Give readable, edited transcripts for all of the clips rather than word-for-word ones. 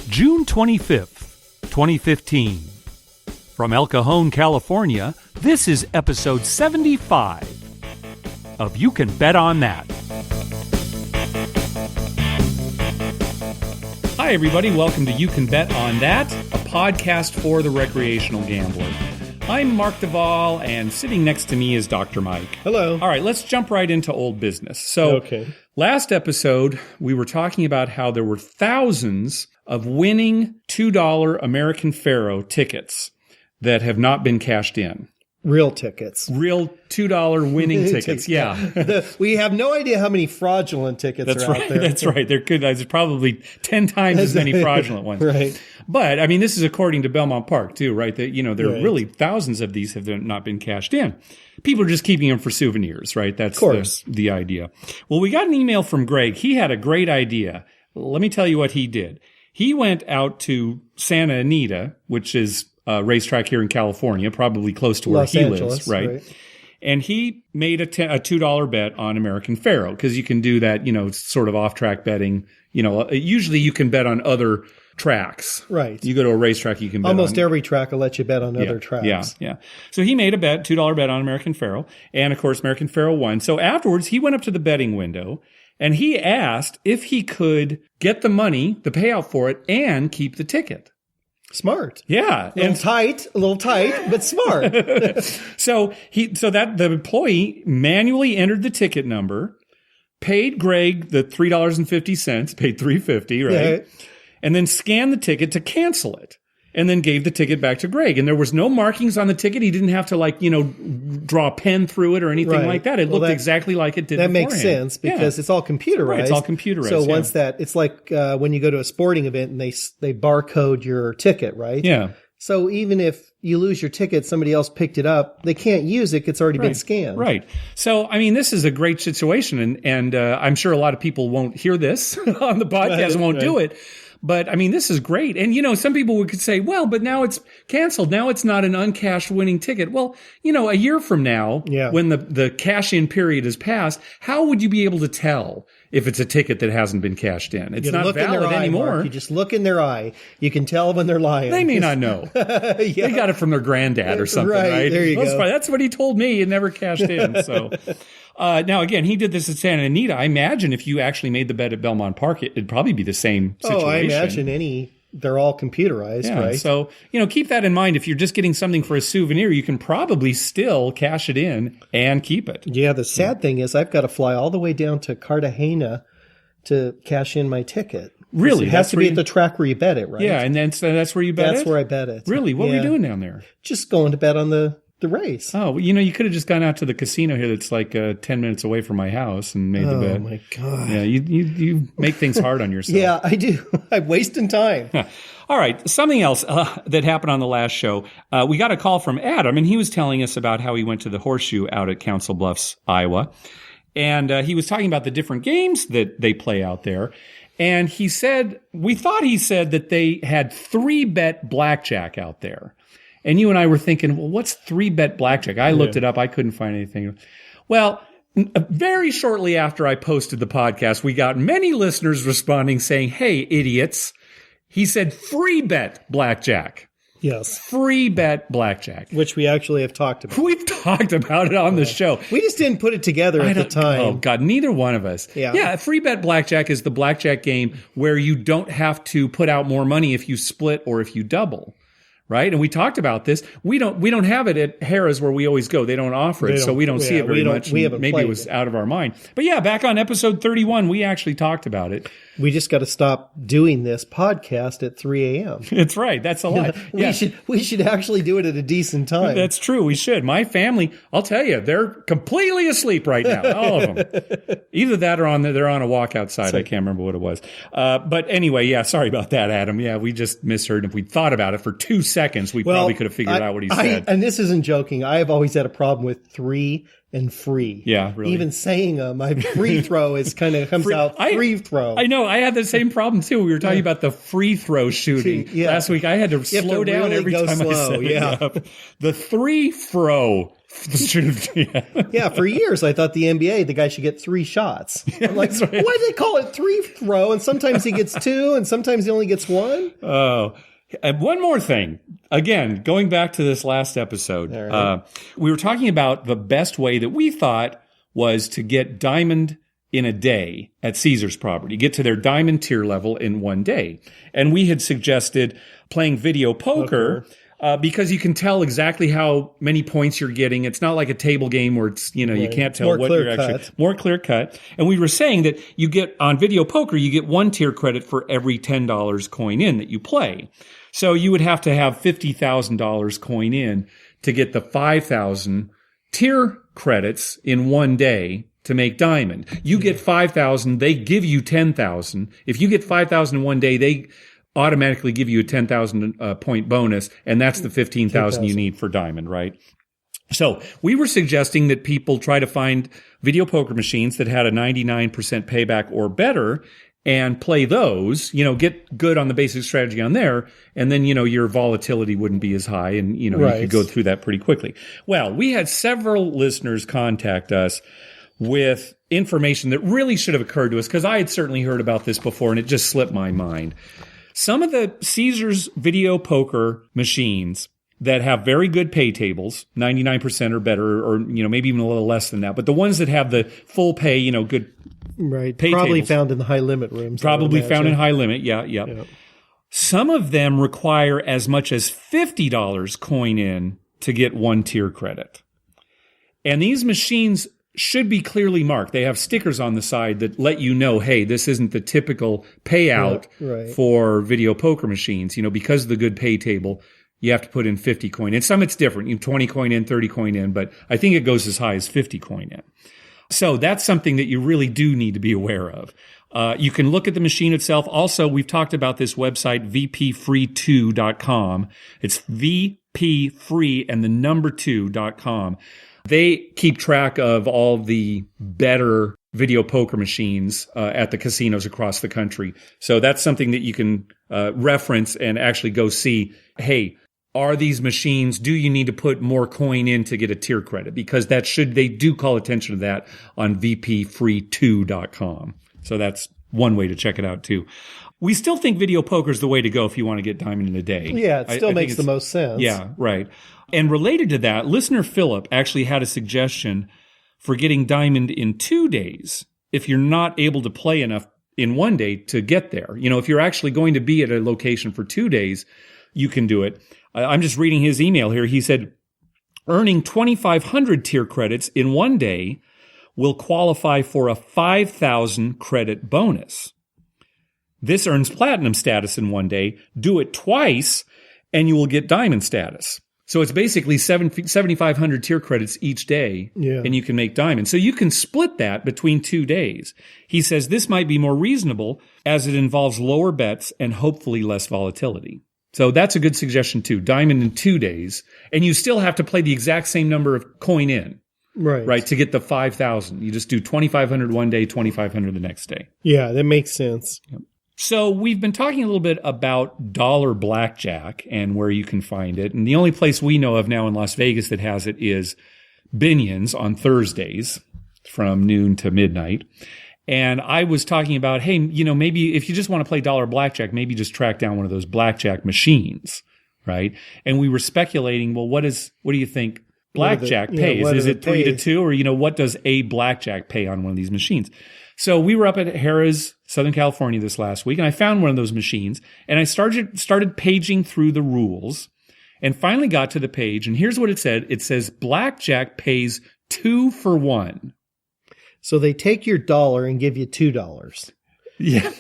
June 25th, 2015. From El Cajon, California, this is episode 75 of You Can Bet on That. Hi, everybody. Welcome to You Can Bet on That, a podcast for the recreational gambler. I'm Mark Duvall, and sitting next to me is Dr. Mike. Hello. All right, let's jump right into old business. So, Last episode, we were talking about how there were thousands of winning $2 American Pharoah tickets that have not been cashed in. Real tickets. Real $2 winning tickets, yeah. We have no idea how many fraudulent tickets are out there. That's right. There's probably 10 times as many fraudulent ones. Right. But, I mean, this is according to Belmont Park, too, right? That, there are really thousands of these have not been cashed in. People are just keeping them for souvenirs, right? That's the idea. Well, we got an email from Greg. He had a great idea. Let me tell you what he did. He went out to Santa Anita, which is a racetrack here in California, probably close to where he lives, right? And he made a $2 bet on American Pharoah, because you can do that, sort of off-track betting. Usually you can bet on other tracks. Right. You go to a racetrack, you can bet almost every track will let you bet on other tracks. Yeah. So he made a $2 bet on American Pharoah, and of course American Pharoah won. So afterwards, he went up to the betting window, and he asked if he could get the money, the payout for it, and keep the ticket. Smart. Yeah. A little tight, but smart. So that the employee manually entered the ticket number, paid Greg the $3.50, paid $3.50, right? And then scanned the ticket to cancel it. And then gave the ticket back to Greg. And there was no markings on the ticket. He didn't have to draw a pen through it or anything like that. It looked exactly like it did beforehand. That makes sense because it's all computerized. Right, it's all computerized. So once it's like when you go to a sporting event and they barcode your ticket, right? Yeah. So even if you lose your ticket, somebody else picked it up, they can't use it. It's already been scanned. Right. So, I mean, this is a great situation. And I'm sure a lot of people won't hear this on the podcast and won't do it. But, I mean, this is great. And, some people could say, well, but now it's canceled. Now it's not an uncashed winning ticket. Well, a year from now, when the cash-in period is passed, how would you be able to tell if it's a ticket that hasn't been cashed in? It's not valid anymore. Mark. You just look in their eye. You can tell when they're lying. They may not know. They got it from their granddad or something, right? There you go. That's what he told me. It never cashed in, so... Now, again, he did this at Santa Anita. I imagine if you actually made the bet at Belmont Park, it'd probably be the same situation. Oh, I imagine they're all computerized, right? So, keep that in mind. If you're just getting something for a souvenir, you can probably still cash it in and keep it. Yeah, the sad thing is I've got to fly all the way down to Cartagena to cash in my ticket. Really? It has to be at the track where you bet it, right? Yeah, and then so that's where you bet it? That's where I bet it. Really? What were you doing down there? Just going to bet on the race. Oh, you could have just gone out to the casino here that's like 10 minutes away from my house and made the bet. Oh, my God. Yeah, you make things hard on yourself. Yeah, I do. I'm wasting time. All right, something else that happened on the last show. We got a call from Adam, and he was telling us about how he went to the Horseshoe out at Council Bluffs, Iowa. And he was talking about the different games that they play out there. And we thought he said that they had 3-bet blackjack out there. And you and I were thinking, well, what's 3-bet blackjack? I looked it up. I couldn't find anything. Well, very shortly after I posted the podcast, we got many listeners responding saying, hey, idiots. He said 3-bet blackjack. Yes. 3-bet blackjack. Which we actually have talked about. We've talked about it on the show. We just didn't put it together at the time. Oh, God, neither one of us. Yeah. 3-bet blackjack is the blackjack game where you don't have to put out more money if you split or if you double. Right? And we talked about this. We don't have it at Harrah's where we always go. They don't offer it, so we don't see it very much. Maybe it was out of our mind. But yeah, back on episode 31, we actually talked about it. We just got to stop doing this podcast at 3 a.m. That's right. That's a lot. We should actually do it at a decent time. That's true. We should. My family, I'll tell you, they're completely asleep right now. All of them. Either that or they're on a walk outside. I can't remember what it was. But anyway, sorry about that, Adam. Yeah, we just misheard. If we'd thought about it for 2 seconds, we probably could have figured out what he said. And this isn't joking. I have always had a problem with 3 and free. Yeah, really. Even saying my free throw comes out free throw. I know. I had the same problem too. We were talking about the free throw shooting last week. I had to slow down every time I said it. The free throw Yeah. Yeah, for years I thought the NBA, the guy should get 3 shots. I'm like, That's right. why do they call it 3 throw? And sometimes he gets 2, and sometimes he only gets 1. Oh, and one more thing. Again, going back to this last episode, right. We were talking about the best way that we thought was to get diamond in a day at Caesar's property, get to their diamond tier level in one day. And we had suggested playing video poker. Because you can tell exactly how many points you're getting. It's not like a table game where it's, you Right. can't tell More what clear you're actually, cut. more clear cut. And we were saying that you get on video poker, you get 1 tier credit for every $10 coin in that you play. So you would have to have $50,000 coin in to get the 5,000 tier credits in one day to make diamond. You get 5,000, they give you 10,000. If you get 5,000 in one day, they automatically give you a 10,000 point bonus, and that's the 15,000 you need for diamond, right? So we were suggesting that people try to find video poker machines that had a 99% payback or better and play those, get good on the basic strategy on there, and then, your volatility wouldn't be as high, and, Right. you could go through that pretty quickly. Well, we had several listeners contact us with information that really should have occurred to us, because I had certainly heard about this before, and it just slipped my mind. Some of the Caesars video poker machines that have very good pay tables, 99% or better, or, maybe even a little less than that, but the ones that have the full pay, good Right. pay Probably tables. found in the high limit rooms. Probably found in high limit. Yeah. Yeah. Some of them require as much as $50 coin in to get 1 tier credit. And these machines should be clearly marked. They have stickers on the side that let you know, hey, this isn't the typical payout Right. for video poker machines. Because of the good pay table, you have to put in 50 coin in. Some it's different. 20 coin in, 30 coin in, but I think it goes as high as 50 coin in. So that's something that you really do need to be aware of. You can look at the machine itself. Also, we've talked about this website, vpfree2.com. It's vpfree and the number 2.com. They keep track of all the better video poker machines at the casinos across the country. So that's something that you can reference and actually go see, hey, are these machines, do you need to put more coin in to get a tier credit? Because they do call attention to that on vpfree2.com. So that's one way to check it out too. We still think video poker is the way to go if you want to get diamond in a day. Yeah, it still I makes the most sense. Yeah, right. And related to that, listener Philip actually had a suggestion for getting diamond in 2 days if you're not able to play enough in one day to get there. If you're actually going to be at a location for 2 days, you can do it. I'm just reading his email here. He said, earning 2,500 tier credits in one day will qualify for a 5,000 credit bonus. This earns platinum status in one day. Do it twice, and you will get diamond status. So it's basically 7,500 tier credits each day, and you can make diamond. So you can split that between 2 days. He says this might be more reasonable as it involves lower bets and hopefully less volatility. So that's a good suggestion too. Diamond in 2 days, and you still have to play the exact same number of coin in, right, to get the 5,000. You just do 2,500 one day, 2,500 the next day. Yeah, that makes sense. Yep. So we've been talking a little bit about dollar blackjack and where you can find it. And the only place we know of now in Las Vegas that has it is Binion's on Thursdays from noon to midnight. And I was talking about, hey, maybe if you just want to play dollar blackjack, maybe just track down one of those blackjack machines, right? And we were speculating, well, what do you think blackjack pays? Is it 3 to 2, or what does a blackjack pay on one of these machines? So we were up at Harrah's, Southern California this last week, and I found one of those machines, and I started paging through the rules, and finally got to the page, and here's what it said. It says blackjack pays 2 for 1. So they take your dollar and give you $2. Yeah,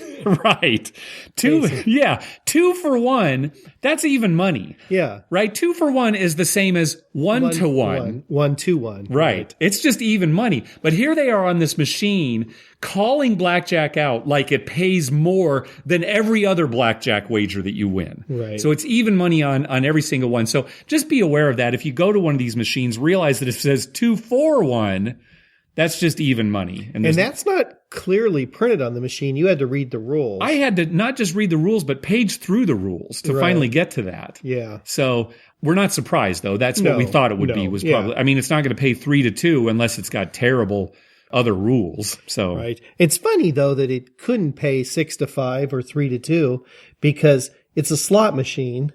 right. 2 for 1. That's even money. Yeah. Right? 2 for 1 is the same as 1 to 1. 1 to 1. Right. It's just even money. But here they are on this machine calling blackjack out like it pays more than every other blackjack wager that you win. Right. So it's even money on every single one. So just be aware of that. If you go to one of these machines, realize that if it says 2 for 1, that's just even money. And that's not clearly printed on the machine. You had to read the rules. I had to not just read the rules, but page through the rules to finally get to that. Yeah. So we're not surprised, though. That's what we thought it would be. Was probably. I mean, it's not going to pay 3-2 unless it's got terrible other rules. So right. It's funny though that it couldn't pay 6-5 or 3-2 because it's a slot machine.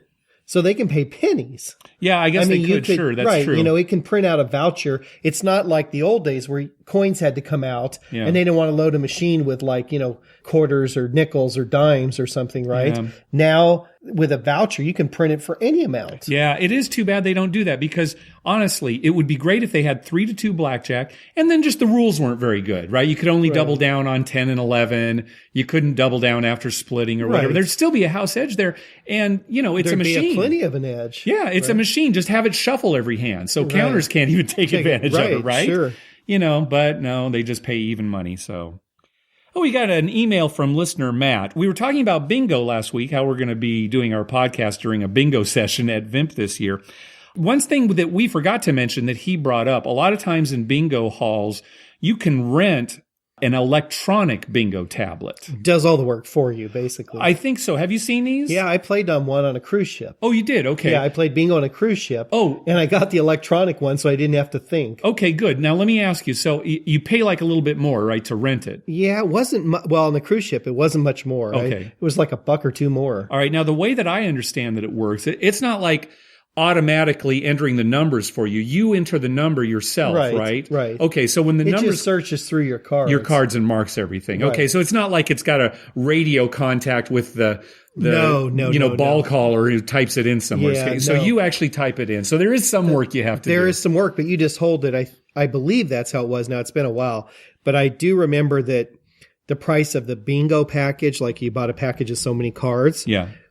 So they can pay pennies. Yeah, I guess they could. Sure, that's true. You know, it can print out a voucher. It's not like the old days where coins had to come out and they didn't want to load a machine with like, you know, quarters or nickels or dimes or something, right? Yeah. Now, with a voucher, you can print it for any amount. Yeah, it is too bad they don't do that because honestly, it would be great if they had 3-2 blackjack and then just the rules weren't very good, right? You could only double down on 10 and 11. You couldn't double down after splitting or whatever. There'd still be a house edge there. And, you know, it's a machine. There'd be plenty of an edge. Yeah, it's a machine. Just have it shuffle every hand. So counters can't even take advantage of it, right? Sure. You know, but no, they just pay even money, so. Oh, we got an email from listener Matt. We were talking about bingo last week, how we're going to be doing our podcast during a bingo session at VIMP this year. One thing that we forgot to mention that he brought up, a lot of times in bingo halls, you can rent an electronic bingo tablet. Does all the work for you, basically. I think so. Have you seen these? Yeah, I played on one on a cruise ship. Oh, you did? Okay. Yeah, I played bingo on a cruise ship. Oh. And I got the electronic one, so I didn't have to think. Okay, good. Now, let me ask you. So you pay like a little bit more, right, to rent it? Yeah, it wasn't, well, on the cruise ship, it wasn't much more. Okay. It was like $1 or $2 more. All right. Now, the way that I understand that it works, it's not like automatically entering the numbers for you. You enter the number yourself, right? Right. Okay, so when the numbers... It just searches through your cards. And marks everything. Right. Okay, so it's not like it's got a radio contact with the ball caller who types it in somewhere. Yeah, so you actually type it in. So there is some work you have to do. There is some work, but you just hold it. I believe that's how it was. Now, it's been a while. But I do remember that the price of the bingo package, like you bought a package of so many cards,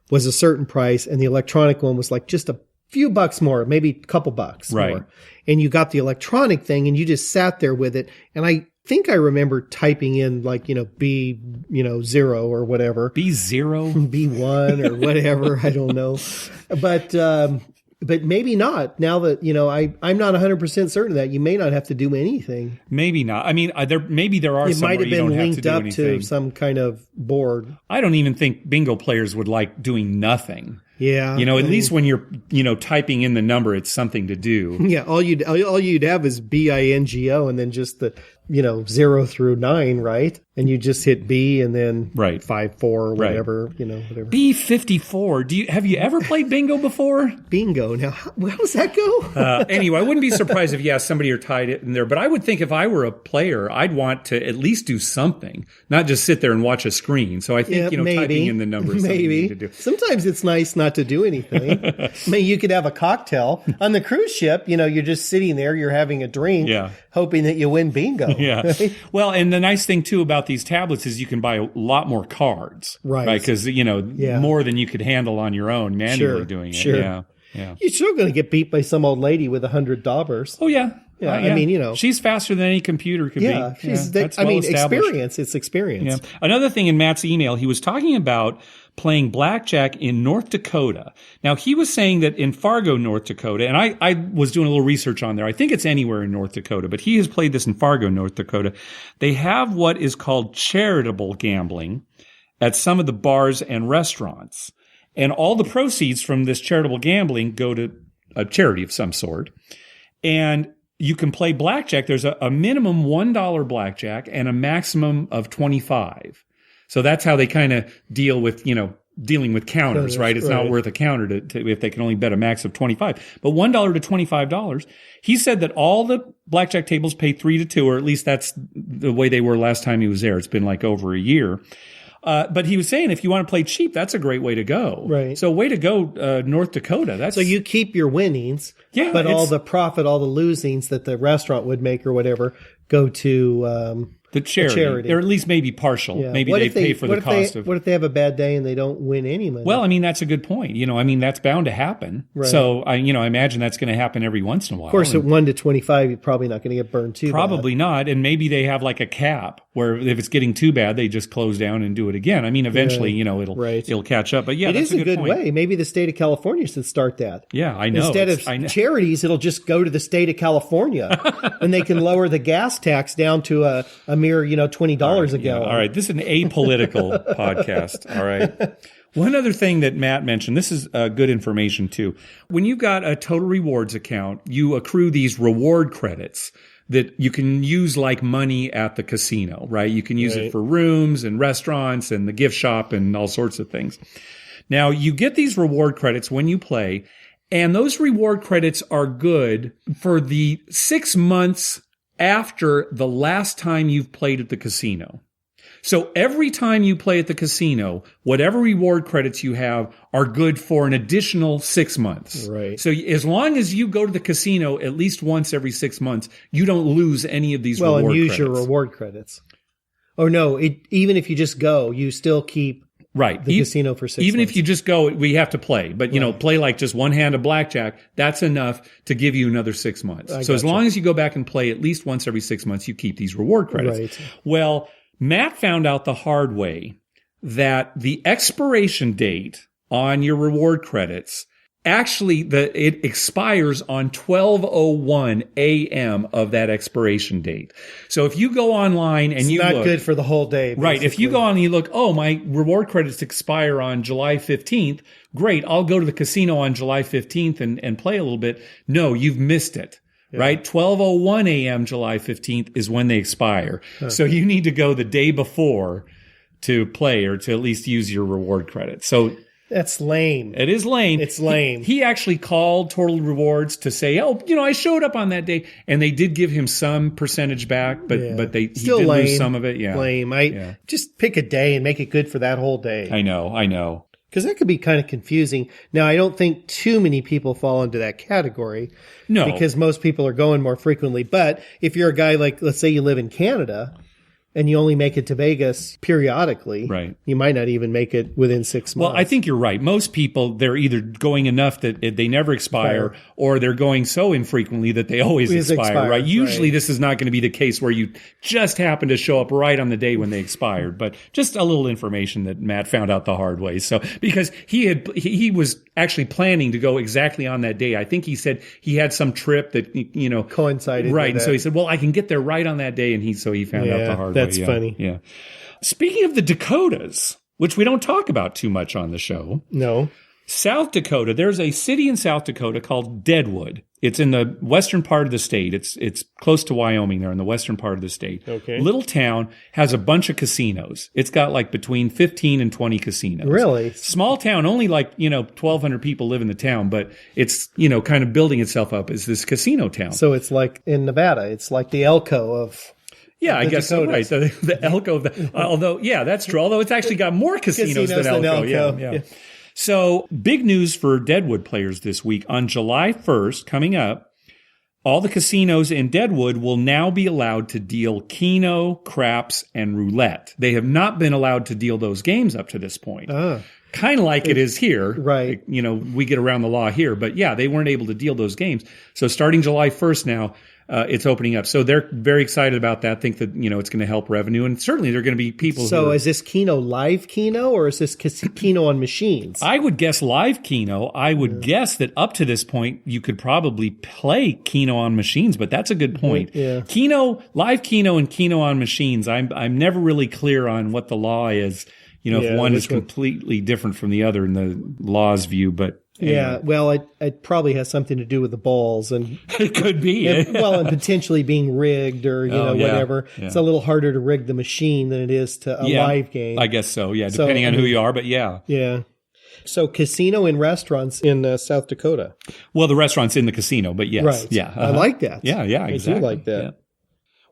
was a certain price, and the electronic one was like just a few bucks more, maybe a couple bucks more. And you got the electronic thing and you just sat there with it. And I think I remember typing in like, B, 0 or whatever. B0? B1 or whatever. I don't know. But maybe not. Now that, I'm not 100% certain of that. You may not have to do anything. Maybe not. I mean, maybe there are some where you don't have to do anything. It might have been linked up to some kind of board. I don't even think bingo players would like doing nothing. Yeah. At least when you're, typing in the number, it's something to do. Yeah. All you'd have is BINGO and then just the, 0 through 9, right? And you just hit B and then 5-4 or whatever, whatever. B54. Have you ever played bingo before? Bingo. Now, how does that go? Anyway, I wouldn't be surprised if you asked somebody or tied it in there, but I would think if I were a player, I'd want to at least do something, not just sit there and watch a screen. So I think, typing in the numbers is something you need to do. Sometimes it's nice not to do anything. I mean, you could have a cocktail. On the cruise ship, you're just sitting there, you're having a drink, hoping that you win bingo. Yeah. Right? Well, and the nice thing too about these tablets is you can buy a lot more cards. Right. Because, more than you could handle on your own manually doing it. Sure. Yeah. You're still going to get beat by some old lady with $100. Oh, yeah. Yeah, I mean, she's faster than any computer could be. Experience. It's experience. Yeah. Another thing in Matt's email, he was talking about playing blackjack in North Dakota. Now, he was saying that in Fargo, North Dakota, and I was doing a little research on there. I think it's anywhere in North Dakota, but he has played this in Fargo, North Dakota. They have what is called charitable gambling at some of the bars and restaurants. And all the proceeds from this charitable gambling go to a charity of some sort. And you can play blackjack. There's a minimum $1 blackjack and a maximum of 25. So that's how they kind of deal with, dealing with counters, right? It's not worth a counter to if they can only bet a max of 25. But $1 to $25. He said that all the blackjack tables pay 3-2, or at least that's the way they were last time he was there. It's been like over a year. But he was saying if you want to play cheap, that's a great way to go. Right. So way to go, North Dakota. So you keep your winnings, but all the profit, all the losings that the restaurant would make or whatever go to the charity. Or at least maybe partial. Yeah. Maybe they pay for the cost of. What if they have a bad day and they don't win any money? Well, I mean, that's a good point. That's bound to happen. Right. So I imagine that's going to happen every once in a while. Of course, at 1 to 25, you're probably not going to get burned too. Probably not. And maybe they have like a cap. where if it's getting too bad, they just close down and do it again. I mean, eventually, it'll catch up. But yeah, it that's is a good point. way. Maybe the state of California should start that. Yeah, I know. Instead of charities, it'll just go to the state of California, and they can lower the gas tax down to a mere $20 a gallon. All right, this is an apolitical podcast. All right. One other thing that Matt mentioned, this is good information too. When you've got a Total Rewards account, you accrue these reward credits that you can use like money at the casino, right? You can use it for rooms and restaurants and the gift shop and all sorts of things. Now, you get these reward credits when you play, and those reward credits are good for the 6 months after the last time you've played at the casino. So every time you play at the casino, whatever reward credits you have are good for an additional 6 months. Right. So as long as you go to the casino at least once every 6 months, you don't lose any of these reward credits. Well, and use your reward credits. Oh, no. Even if you just go, you still keep the casino for 6 months. Even if you just go, we have to play. But, play like just one hand of blackjack, that's enough to give you another 6 months. So as long as you go back and play at least once every 6 months, you keep these reward credits. Right. Well, Matt found out the hard way that the expiration date on your reward credits actually it expires on 12:01 a.m. of that expiration date. So if you go online and it's not good for the whole day. Basically. Right. If you go on and you look, oh, my reward credits expire on July 15th. Great. I'll go to the casino on July 15th and play a little bit. No, you've missed it. Yeah. Right? 12:01 a.m. July 15th is when they expire. Huh. So you need to go the day before to play or to at least use your reward credit. So that's lame. It is lame. It's lame. He actually called Total Rewards to say, I showed up on that day, and they did give him some percentage back, but he did lose some of it. Yeah. Lame. Just pick a day and make it good for that whole day. I know. Because that could be kind of confusing. Now, I don't think too many people fall into that category. No. Because most people are going more frequently. But if you're a guy like, let's say you live in Canada and you only make it to Vegas periodically, right, you might not even make it within 6 months. Well, I think you're right. Most people, they're either going enough that they never expire, or they're going so infrequently that they always expire, right? Usually this is not going to be the case where you just happen to show up right on the day when they expired. But just a little information that Matt found out the hard way. So, because he was actually planning to go exactly on that day. I think he said he had some trip that, coincided. Right. And so he said, well, I can get there right on that day. And he found out the hard way. That's funny. Yeah. Speaking of the Dakotas, which we don't talk about too much on the show. No. South Dakota, there's a city in South Dakota called Deadwood. It's in the western part of the state. It's close to Wyoming there in the western part of the state. Okay. Little town, has a bunch of casinos. It's got like between 15 and 20 casinos. Really? Small town, only 1,200 people live in the town, but it's, kind of building itself up as this casino town. So it's like in Nevada. It's like the Elko of... Yeah, I guess so, right. The Elko, although, yeah, that's true. Although it's actually got more casinos than Elko. Yeah. So big news for Deadwood players this week. On July 1st, coming up, all the casinos in Deadwood will now be allowed to deal Keno, craps, and roulette. They have not been allowed to deal those games up to this point. Kind of like it is here. Right. We get around the law here. But yeah, they weren't able to deal those games. So starting July 1st now, it's opening up. So they're very excited about that, think that, it's going to help revenue. And certainly there are going to be people So is this Keno live Keno or is this Keno on machines? I would guess live Keno. I would guess that up to this point, you could probably play Keno on machines, but that's a good point. Yeah. Live Keno and Keno on machines, I'm never really clear on what the law is. If one is completely different from the other in the law's view, but anyway. Yeah, well, it probably has something to do with the balls, and it could be, and potentially being rigged or whatever. Yeah. It's a little harder to rig the machine than it is to a live game. I guess so. Yeah, depending on who you are, but yeah. So casino and restaurants in South Dakota. Well, the restaurant's in the casino, but yes, right. Yeah, I like that. Yeah, exactly. I do like that. Yeah.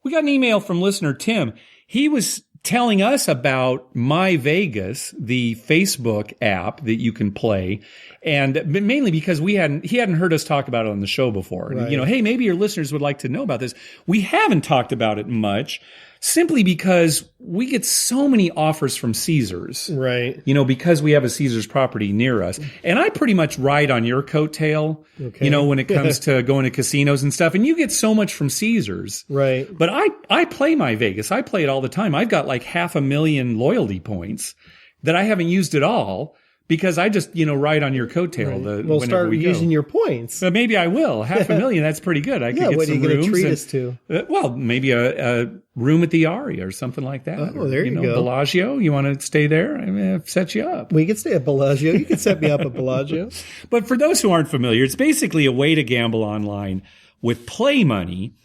We got an email from listener Tim. He was telling us about My Vegas, the Facebook app that you can play, and mainly because he hadn't heard us talk about it on the show before. Right. Hey, maybe your listeners would like to know about this. We haven't talked about it much. simply because we get so many offers from Caesars. Right. Because we have a Caesars property near us. And I pretty much ride on your coattail, when it comes to going to casinos and stuff. And you get so much from Caesars. Right. But I play my Vegas. I play it all the time. I've got like 500,000 loyalty points that I haven't used at all. Because I just, ride on your coattail. Right. We'll start using your points. But maybe I will. 500,000, that's pretty good. I could get what some are you rooms. Treat us to? Maybe a room at the Aria or something like that. Oh, there you go. Bellagio, you want to stay there? I mean, I've set you up. We could stay at Bellagio. You can set me up at Bellagio. But for those who aren't familiar, it's basically a way to gamble online with play money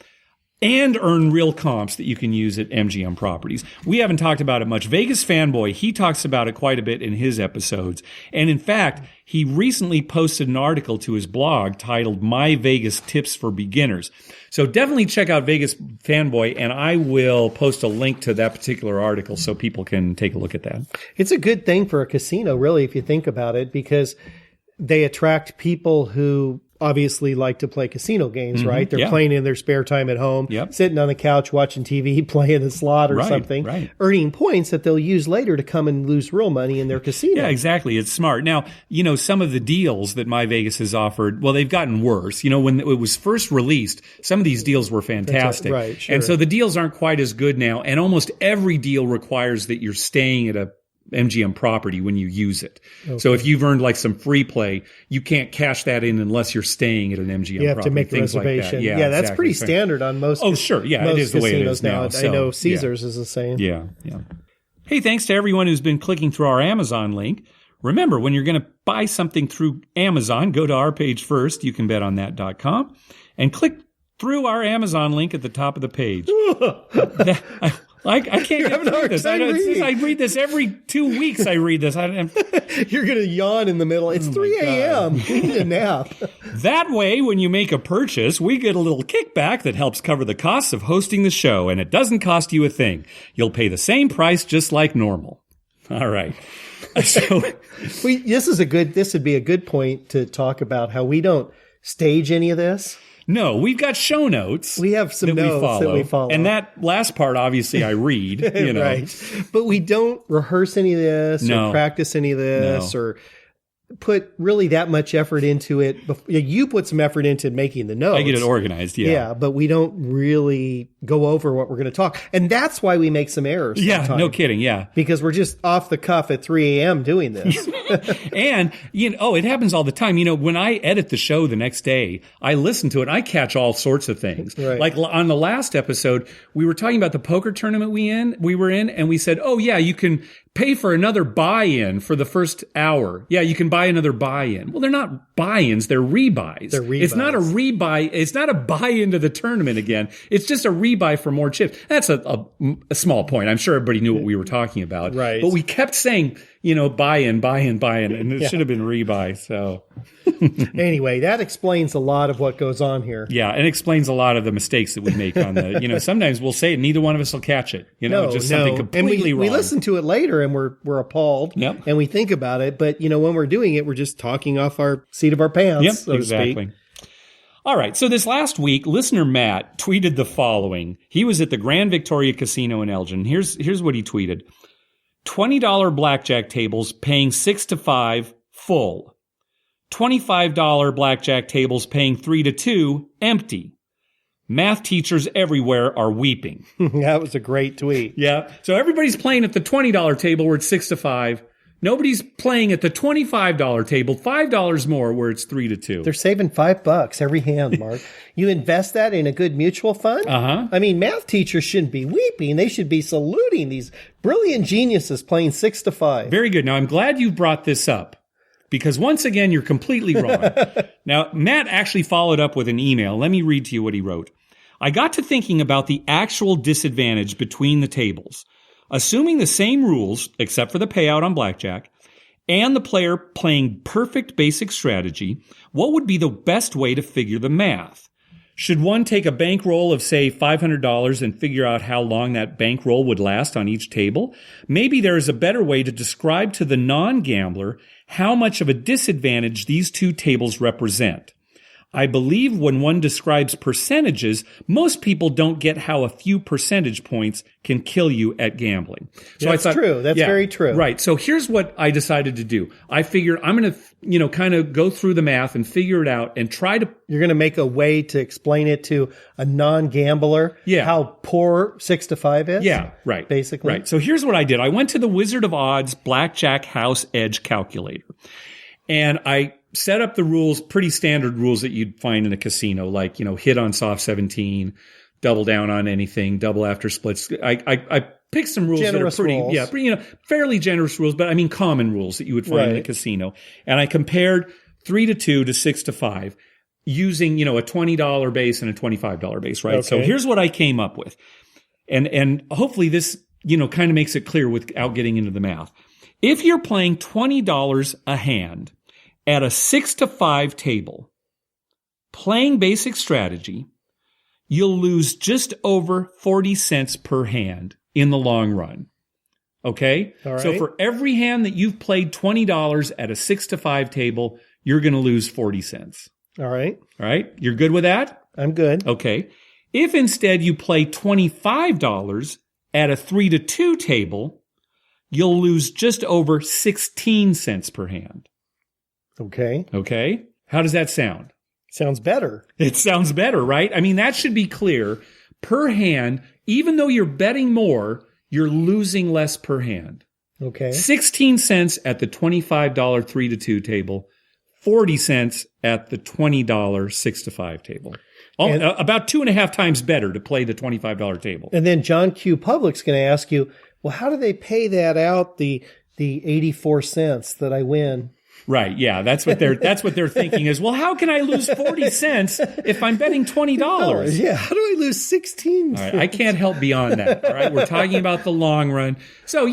and earn real comps that you can use at MGM properties. We haven't talked about it much. Vegas Fanboy, he talks about it quite a bit in his episodes. And in fact, he recently posted an article to his blog titled My Vegas Tips for Beginners. So definitely check out Vegas Fanboy, and I will post a link to that particular article so people can take a look at that. It's a good thing for a casino, really, if you think about it, because they attract people who obviously like to play casino games, right? They're playing in their spare time at home, sitting on the couch watching TV, playing the slot or something, earning points that they'll use later to come and lose real money in their casino. Yeah, exactly. It's smart. Now, some of the deals that My Vegas has offered, well, they've gotten worse. When it was first released, some of these deals were fantastic. Right, sure. And so the deals aren't quite as good now. And almost every deal requires that you're staying at a MGM property when you use it. Okay. So if you've earned like some free play, you can't cash that in unless you're staying at an MGM property. You have to make a reservation. Like that. That's pretty standard on most. Oh, sure. Yeah, most it is the way it is now. I know Caesars is the same. Yeah. Hey, thanks to everyone who's been clicking through our Amazon link. Remember, when you're going to buy something through Amazon, go to our page first, youcanbetonthat.com, and click through our Amazon link at the top of the page. I can't get through this. I read this every 2 weeks. I read this. You're going to yawn in the middle. It's 3 a.m. You need a nap. That way, when you make a purchase, we get a little kickback that helps cover the costs of hosting the show, and it doesn't cost you a thing. You'll pay the same price just like normal. All right. So this would be a good point to talk about how we don't stage any of this. No, we've got show notes. We have some notes that we follow. And that last part, obviously, I read, Right. But we don't rehearse any of this or practice any of this or put really that much effort into it. You put some effort into making the notes. I get it organized, Yeah, but we don't really go over what we're going to talk. And that's why we make some errors. Yeah, no kidding, yeah. Because we're just off the cuff at 3 a.m. doing this. And, it happens all the time. When I edit the show the next day, I listen to it and I catch all sorts of things. Right. Like on the last episode, we were talking about the poker tournament we were in, and we said, oh yeah, you can pay for another buy-in for the first hour. Yeah, you can buy another buy-in. Well, they're not buy-ins, they're rebuys. It's not a rebuy. It's not a buy into the tournament again. It's just a rebuy for more chips. That's a small point. I'm sure everybody knew what we were talking about. Right. But we kept saying, buy-in, and it should have been rebuy. So anyway, that explains a lot of what goes on here. Yeah, and explains a lot of the mistakes that we make on the, sometimes we'll say it, neither one of us will catch it. Something completely wrong. We listen to it later and we're appalled and we think about it. But, when we're doing it, we're just talking off our seat of our pants, so to speak. All right. So this last week, listener Matt tweeted the following. He was at the Grand Victoria Casino in Elgin. Here's what he tweeted. $20 blackjack tables paying 6 to 5 full. $25 blackjack tables paying 3 to 2 empty. Math teachers everywhere are weeping. That was a great tweet. Yeah. So everybody's playing at the $20 table where it's 6 to 5. Nobody's playing at the $25 table, $5 more where it's 3 to 2. They're saving $5 every hand, Mark. You invest that in a good mutual fund? Uh-huh. I mean, math teachers shouldn't be weeping. They should be saluting these brilliant geniuses playing 6 to 5. Very good. Now, I'm glad you brought this up because once again, you're completely wrong. Now, Matt actually followed up with an email. Let me read to you what he wrote. I got to thinking about the actual disadvantage between the tables. Assuming the same rules, except for the payout on blackjack, and the player playing perfect basic strategy, what would be the best way to figure the math? Should one take a bankroll of, say, $500 and figure out how long that bankroll would last on each table? Maybe there is a better way to describe to the non-gambler how much of a disadvantage these two tables represent. I believe when one describes percentages, most people don't get how a few percentage points can kill you at gambling. So that's true. That's very true. Right. So here's what I decided to do. I figured I'm going to, kind of go through the math and figure it out and try to. You're going to make a way to explain it to a non-gambler. Yeah. How poor 6 to 5 is. Yeah. Right. Basically. Right. So here's what I did. I went to the Wizard of Odds Blackjack House Edge calculator, and I set up the rules, pretty standard rules that you'd find in a casino, like, hit on soft 17, double down on anything, double after splits. I picked some rules generous that are rules. fairly generous rules, but I mean common rules that you would find in a casino. And I compared 3 to 2 to 6 to 5 using, a $20 base and a $25 base, right? Okay. So here's what I came up with. And hopefully this, kind of makes it clear without getting into the math. If you're playing $20 a hand at a 6 to 5 table, playing basic strategy, you'll lose just over 40 cents per hand in the long run. Okay? All right. So for every hand that you've played $20 at a 6 to 5 table, you're going to lose 40 cents. All right. All right? You're good with that? I'm good. Okay. If instead you play $25 at a 3 to 2 table, you'll lose just over 16 cents per hand. Okay. Okay. How does that sound? Sounds better. It sounds better, right? I mean, that should be clear. Per hand, even though you're betting more, you're losing less per hand. Okay. 16 cents at the $25 3 to 2 table, 40 cents at the $20 6 to 5 table. About 2.5 times better to play the $25 table. And then John Q. Public's going to ask you, well, how do they pay that out, the 84 cents that I win? Right, yeah, that's what they're thinking is, well, how can I lose 40 cents if I'm betting $20? Yeah, how do I lose 16? All right, I can't help beyond that. All right, we're talking about the long run. So,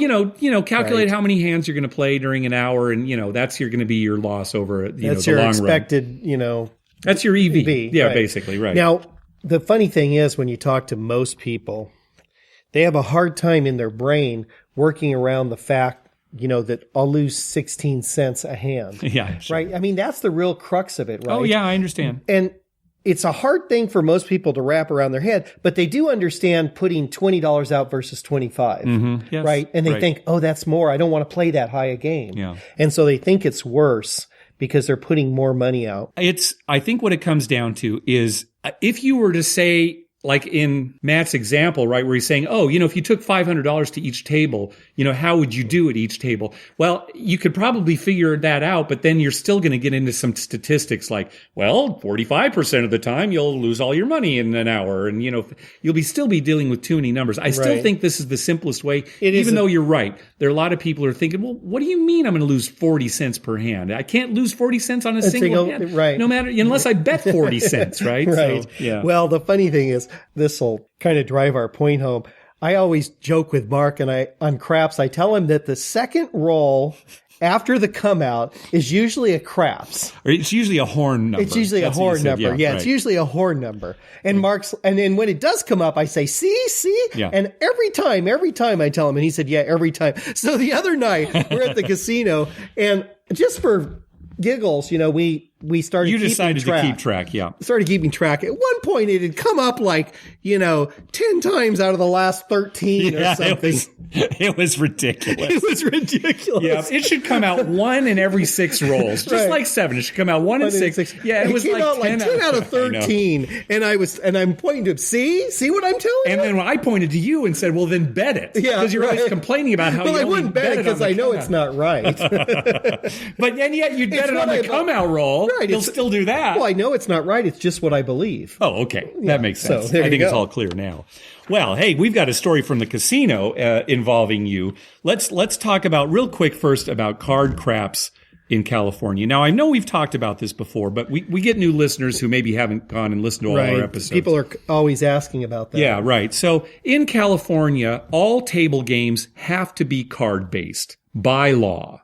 calculate how many hands you're going to play during an hour, and that's going to be your loss over the long run. That's your expected, That's your EV. Yeah, right. Basically, right. Now, the funny thing is when you talk to most people, they have a hard time in their brain working around the fact that I'll lose 16 cents a hand. Yeah. Sure. Right? I mean, that's the real crux of it, right? Oh, yeah, I understand. And it's a hard thing for most people to wrap around their head, but they do understand putting $20 out versus 25, yes, right? And they think, oh, that's more. I don't want to play that high a game. Yeah. And so they think it's worse because they're putting more money out. I think what it comes down to is if you were to say, like in Matt's example, right, where he's saying, oh, if you took $500 to each table, how would you do at each table? Well, you could probably figure that out, but then you're still going to get into some statistics like, well, 45% of the time you'll lose all your money in an hour. And, you'll still be dealing with too many numbers. I still think this is the simplest way, even though you're right. There are a lot of people who are thinking, well, what do you mean I'm going to lose 40 cents per hand? I can't lose 40 cents on a single hand. Right. No matter, unless I bet 40 cents, right? Right. So, yeah. Well, the funny thing is, this will kind of drive our point home. I always joke with Mark on craps. I tell him that the second roll after the come out is usually a craps. Or it's usually a horn number. It's usually a horn number. Yeah, it's usually a horn number. And and then when it does come up, I say, see? Yeah. And every time I tell him, and he said, yeah, every time. So the other night we're at the casino, and just for giggles, we started keeping track. You decided to keep track, yeah. Started keeping track. At one point, it had come up 10 times out of the last 13 or something. It was ridiculous. It was ridiculous. Yeah, it should come out 1 in every 6 rolls. Just like 7. It should come out 1 in 6. Yeah, it was came out 10 out of 13. And I'm pointing to him, see what I'm telling you? And then I pointed to you and said, well, then bet it. Yeah. Because you're always complaining about how you I wouldn't bet it because I know it's not right. And yet you'd bet it on the come out roll. Right. You'll still do that. Well, I know it's not right. It's just what I believe. Oh, okay. That makes sense. So I think it's all clear now. Well, hey, we've got a story from the casino involving you. Let's talk about real quick first about card craps in California. Now, I know we've talked about this before, but we get new listeners who maybe haven't gone and listened to all our episodes. People are always asking about that. Yeah, right. So in California, all table games have to be card-based by law.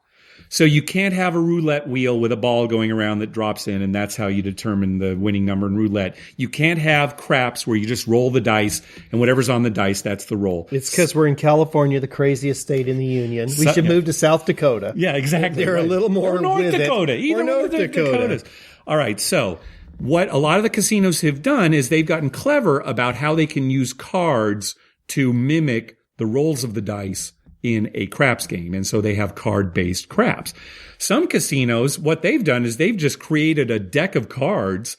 So you can't have a roulette wheel with a ball going around that drops in, and that's how you determine the winning number in roulette. You can't have craps where you just roll the dice, and whatever's on the dice, that's the roll. It's because we're in California, the craziest state in the union. We should move to South Dakota. Yeah, exactly. They're a little more or North with Dakota. It. Either or North Dakota. Dakotas. All right, so what a lot of the casinos have done is they've gotten clever about how they can use cards to mimic the rolls of the dice in a craps game. And so they have card-based craps. Some casinos, what they've done is they've just created a deck of cards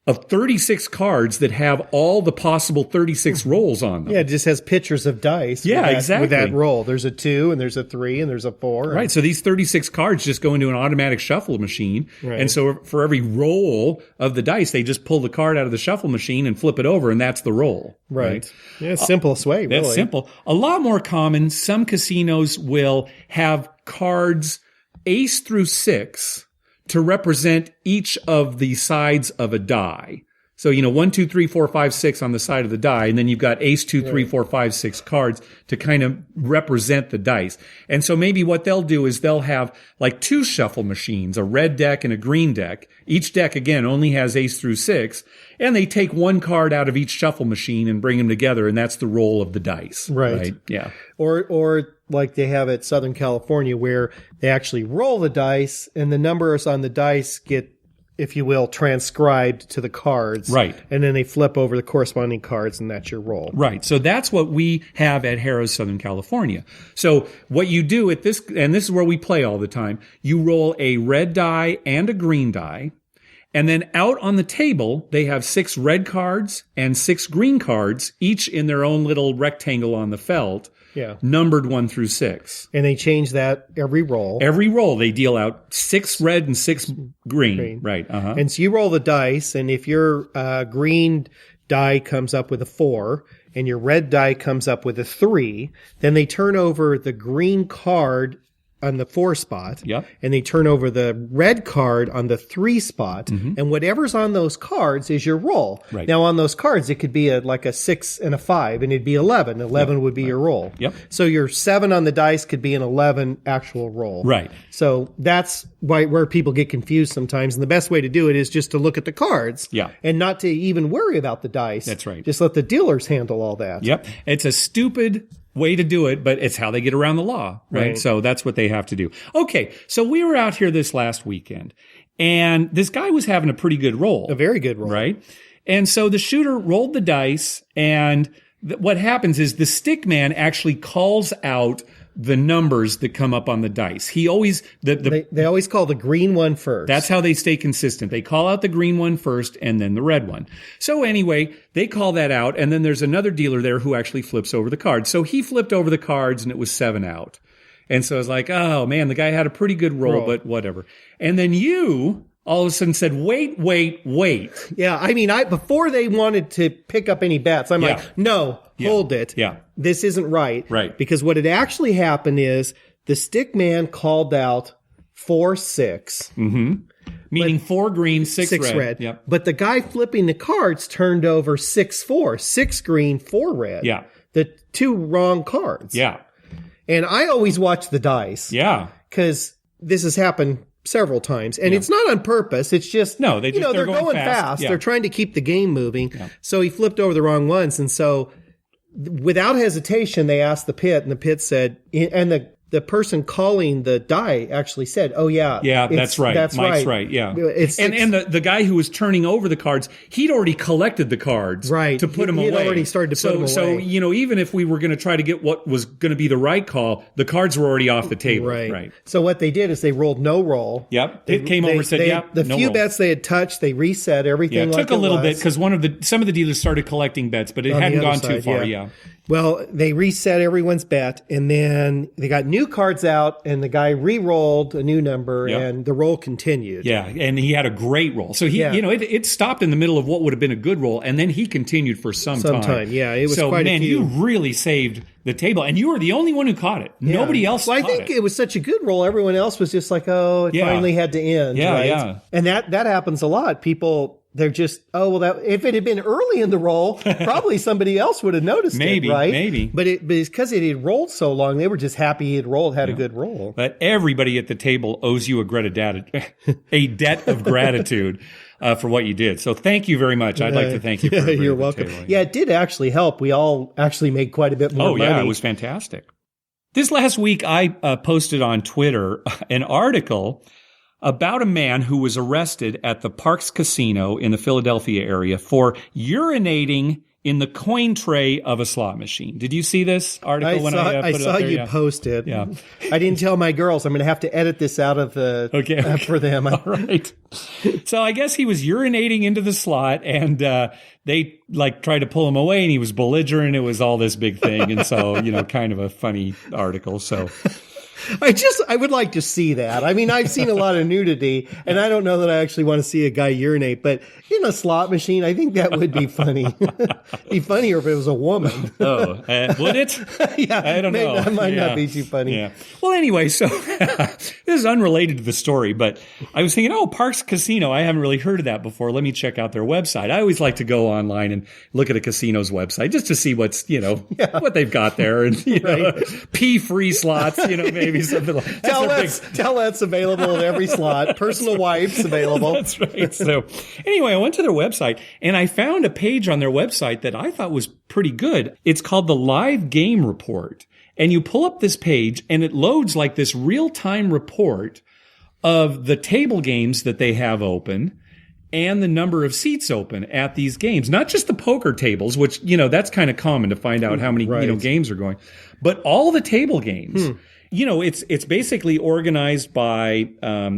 of 36 cards that have all the possible 36 rolls on them. Yeah, it just has pictures of dice. Exactly. With that roll. There's a 2 and there's a 3 and there's a 4. Right. So these 36 cards just go into an automatic shuffle machine. Right. And so for every roll of the dice, they just pull the card out of the shuffle machine and flip it over, and that's the roll. Right. Yeah, simplest way, really. That's simple. A lot more common, some casinos will have cards ace through 6 to represent each of the sides of a die. So, 1, 2, 3, 4, 5, 6 on the side of the die, and then you've got ace, 2, 3, 4, 5, 6 cards to kind of represent the dice. And so maybe what they'll do is they'll have like 2 shuffle machines, a red deck and a green deck. Each deck, again, only has ace through 6, and they take 1 card out of each shuffle machine and bring them together, and that's the roll of the dice. Right? Yeah. Or like they have at Southern California, where they actually roll the dice and the numbers on the dice get, if you will, transcribed to the cards. Right. And then they flip over the corresponding cards, and that's your roll. Right. So that's what we have at Harrah's Southern California. So what you do at this, and this is where we play all the time, you roll a red die and a green die. And then out on the table, they have 6 red cards and 6 green cards, each in their own little rectangle on the felt. Yeah. Numbered 1 through 6. And they change that every roll. Every roll, they deal out 6 red and 6 green. Right. Uh-huh. And so you roll the dice, and if your green die comes up with a 4 and your red die comes up with a 3, then they turn over the green card on the 4 spot. Yep. And they turn over the red card on the 3 spot. Mm-hmm. And whatever's on those cards is your roll. Right. Now on those cards, it could be like a 6 and a 5, and it'd be 11. 11 would be your roll. Yep. So your 7 on the dice could be an 11 actual roll. Right. So that's where people get confused sometimes. And the best way to do it is just to look at the cards. Yeah. And not to even worry about the dice. That's right. Just let the dealers handle all that. Yep. It's a stupid way to do it, but it's how they get around the law, right? So that's what they have to do. Okay, so we were out here this last weekend, and this guy was having a pretty good roll. A very good roll. Right? And so the shooter rolled the dice, and what happens is the stick man actually calls out the numbers that come up on the dice. He always they always call the green one first. That's how they stay consistent. They call out the green one first and then the red one. So anyway, they call that out, and then there's another dealer there who actually flips over the cards. So he flipped over the cards, and it was 7 out. And so I was like, oh man, the guy had a pretty good roll, but whatever. And then you all of a sudden said, wait. Yeah, I mean, before they wanted to pick up any bets, I'm like, no, hold it. Yeah. This isn't right. Right. Because what had actually happened is the stick man called out 4-6. Mm-hmm. Meaning 4 green, 6 red. Yep. But the guy flipping the cards turned over 6-4. 6 green, 4 red. Yeah. The 2 wrong cards. Yeah. And I always watch the dice. Yeah. Because this has happened several times, and it's not on purpose. It's just they're going fast. Yeah. They're trying to keep the game moving. Yeah. So he flipped over the wrong ones, and so without hesitation, they asked the pit, and the pit said, and the person calling the die actually said, "Oh yeah, that's right. Mike's right. Yeah, and the guy who was turning over the cards, he'd already collected the cards, to put them away. He'd already started to put them away. So even if we were going to try to get what was going to be the right call, the cards were already off the table. Right. So what they did is they rolled no roll. Yep. It came over and said, the no few roll. bets they had touched, they reset everything. Yeah, it took a little bit because some of the dealers started collecting bets, but it hadn't gone too far. Yeah. Well, they reset everyone's bet, and then they got new cards out, and the guy re-rolled a new number, and the roll continued. Yeah, and he had a great roll. So he, it stopped in the middle of what would have been a good roll, and then he continued for some time. Yeah, it was quite a few. You really saved the table, and you were the only one who caught it. Yeah. Nobody else caught it. Well, I think it was such a good roll. Everyone else was just like, oh, it finally had to end. Yeah, right? yeah. And that happens a lot. People... They're just, if it had been early in the roll, probably somebody else would have noticed it, right? Maybe. But because it had rolled so long, they were just happy he had rolled, had a good roll. But everybody at the table owes you a debt of gratitude for what you did. So thank you very much. I'd like to thank you for You're welcome. Table. Yeah, it did actually help. We all actually made quite a bit more money. Oh, yeah, it was fantastic. This last week, I posted on Twitter an article about a man who was arrested at the Parx Casino in the Philadelphia area for urinating in the coin tray of a slot machine. Did you see this article? I saw you post it. Yeah. I didn't tell my girls. I'm going to have to edit this out of the for them. All right. So I guess he was urinating into the slot, and they tried to pull him away, and he was belligerent. It was all this big thing, and so kind of a funny article. So. I would like to see that. I mean, I've seen a lot of nudity, and I don't know that I actually want to see a guy urinate, but in a slot machine, I think that would be funny. Be funnier if it was a woman. Oh, would it? Yeah. I don't know. That might not be too funny. Yeah. Well, anyway, so this is unrelated to the story, but I was thinking, Parx Casino, I haven't really heard of that before. Let me check out their website. I always like to go online and look at a casino's website just to see what's, what they've got there, and, pee-free slots, maybe something like that. Towelettes available at every slot. Personal wipes available. That's right. So anyway, I went to their website and I found a page on their website that I thought was pretty good. It's called the Live Game Report. And you pull up this page and it loads like this real-time report of the table games that they have open and the number of seats open at these games. Not just the poker tables, which, that's kind of common to find out how many, games are going, but all the table games. It's basically organized by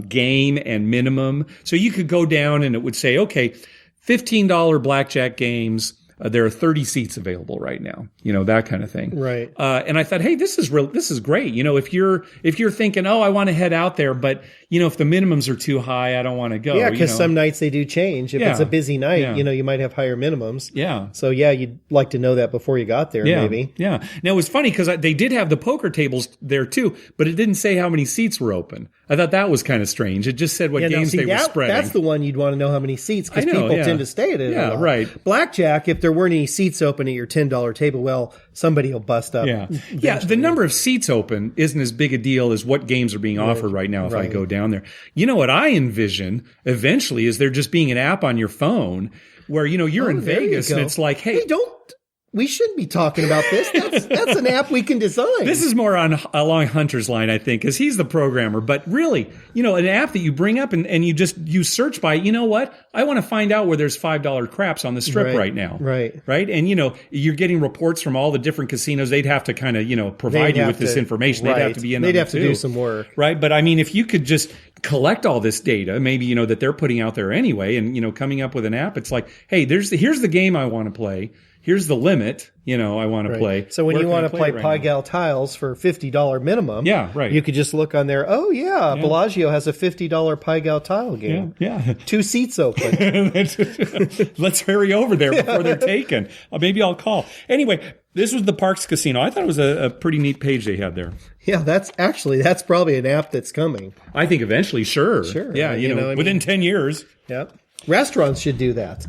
game and minimum. So you could go down and it would say, okay, $15 blackjack games. There are 30 seats available right now, that kind of thing. Right. And I thought, hey, this is great. If you're thinking, I want to head out there, but if the minimums are too high, I don't want to go. Yeah. Cause some nights they do change. If it's a busy night, you might have higher minimums. Yeah. So you'd like to know that before you got there, maybe. Yeah. Now it was funny because they did have the poker tables there too, but it didn't say how many seats were open. I thought that was kind of strange. It just said what games they were spreading. That's the one you'd want to know how many seats because people tend to stay at it. Yeah, right. Blackjack, if there weren't any seats open at your $10 table, well, somebody will bust up. Yeah. Yeah. The number of seats open isn't as big a deal as what games are being offered right now if I go down there. What I envision eventually is there just being an app on your phone where, you're in Vegas and it's like, hey, we shouldn't be talking about this. That's an app we can design. This is more along Hunter's line, I think, because he's the programmer. But really, an app that you bring up and you search by, what? I want to find out where there's $5 craps on the strip right now. Right. Right. And, you're getting reports from all the different casinos. They'd have to kind of, provide you with this information. They'd have to be in They'd have to do some work. Right. But I mean, if you could just collect all this data, maybe, that they're putting out there anyway, and, coming up with an app, it's like, hey, here's the game I want to play. Here's the limit, I want to play. So when you want to play Pai Gow tiles for $50 minimum, you could just look on there. Oh yeah, Bellagio has a $50 Pai Gow tile game. Yeah. 2 seats open. Let's hurry over there before they're taken. Maybe I'll call. Anyway, this was the Parx Casino. I thought it was a pretty neat page they had there. Yeah, that's probably an app that's coming. I think eventually, sure. Yeah, within 10 years. Yep. Restaurants should do that.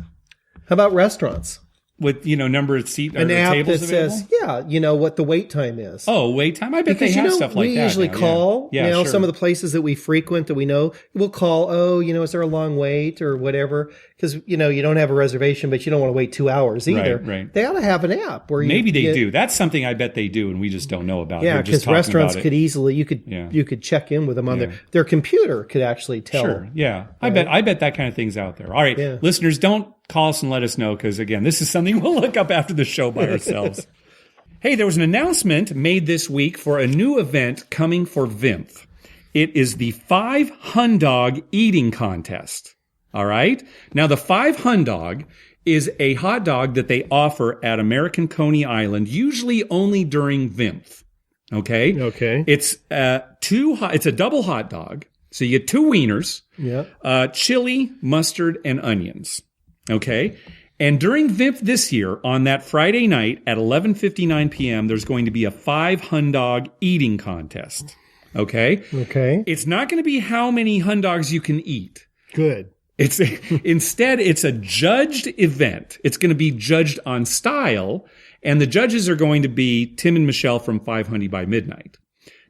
How about restaurants? With, number of seat or an app tables that available? says, what the wait time is. Oh, wait time? I bet they have stuff like that. We usually call, sure. Some of the places that we frequent that we know, we'll call, is there a long wait or whatever? Because, you don't have a reservation, but you don't want to wait 2 hours either. Right. They ought to have an app where maybe they do. That's something I bet they do, and we just don't know about. Yeah, because restaurants could easily, you could check in with them on their computer could actually tell. Sure, yeah. Right? I bet that kind of thing's out there. All right, listeners, don't call us and let us know because, again, this is something we'll look up after the show by ourselves. Hey, there was an announcement made this week for a new event coming for VIMF. It is the 5 Hundog Eating Contest. All right? Now, the 5 Hundog is a hot dog that they offer at American Coney Island, usually only during VIMF. Okay? Okay. It's it's a double hot dog. So you get 2 wieners, chili, mustard, and onions. Okay. And during VIMF this year, on that Friday night at 11:59 p.m., there's going to be a 5 Hundog eating contest. Okay. Okay. It's not going to be how many Hundogs you can eat. Good. Instead, it's a judged event. It's going to be judged on style, and the judges are going to be Tim and Michelle from 5 Hundy by Midnight.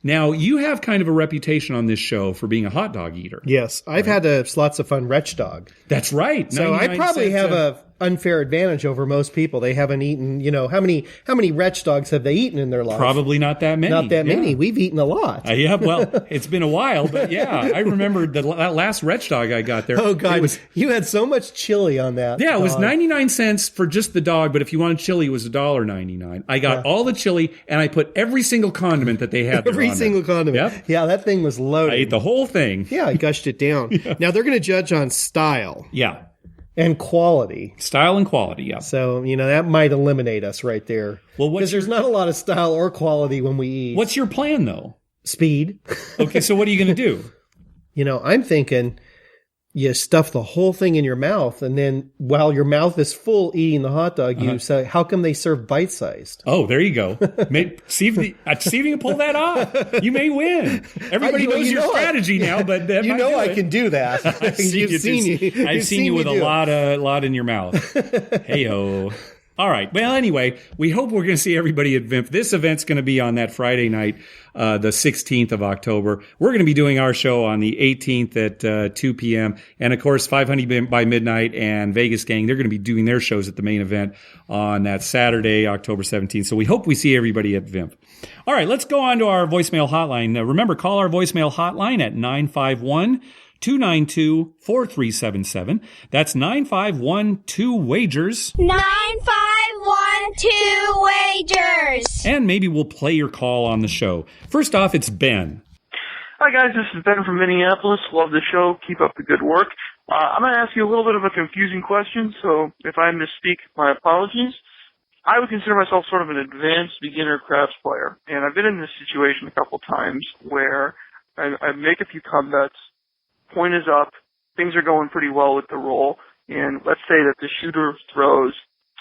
Now, you have kind of a reputation on this show for being a hot dog eater. Yes. I've had lots of fun Wretch Dog. That's right. So I probably have a unfair advantage over most people. They haven't eaten, how many Wretch Dogs have they eaten in their life? Probably not that many. Not that many. We've eaten a lot. Yeah, well, it's been a while, but yeah, I remember that last Wretch Dog I got there. Oh, God. You had so much chili on that. Yeah, it was 99 cents for just the dog, but if you wanted chili, it was $1.99. I got all the chili, and I put every single condiment that they had there. Every single condiment. Yep. Yeah, that thing was loaded. I ate the whole thing. Yeah, I gushed it down. Now, they're going to judge on style. Yeah. And quality. Style and quality, yeah. So, that might eliminate us right there. Well, because there's not a lot of style or quality when we eat. What's your plan, though? Speed. Okay, so what are you going to do? I'm thinking you stuff the whole thing in your mouth, and then while your mouth is full eating the hot dog, you say, how come they serve bite-sized? Oh, there you go. See if you can pull that off. You may win. Everybody knows your strategy now, but I can do that. I've seen you with a lot in your mouth. Hey-o. All right. Well, anyway, we hope we're going to see everybody at VIMP. This event's going to be on that Friday night, the 16th of October. We're going to be doing our show on the 18th at 2 p.m. And, of course, 500 by Midnight and Vegas Gang, they're going to be doing their shows at the main event on that Saturday, October 17th. So we hope we see everybody at VIMP. All right, let's go on to our voicemail hotline. Remember, call our voicemail hotline at 951-292-4377. That's 9512-WAGERS. 9512-WAGERS. And maybe we'll play your call on the show. First off, it's Ben. Hi, guys. This is Ben from Minneapolis. Love the show. Keep up the good work. I'm going to ask you a little bit of a confusing question, so if I misspeak, my apologies. I would consider myself sort of an advanced beginner craps player, and I've been in this situation a couple times where I make a few combats, point is up, things are going pretty well with the roll, and let's say that the shooter throws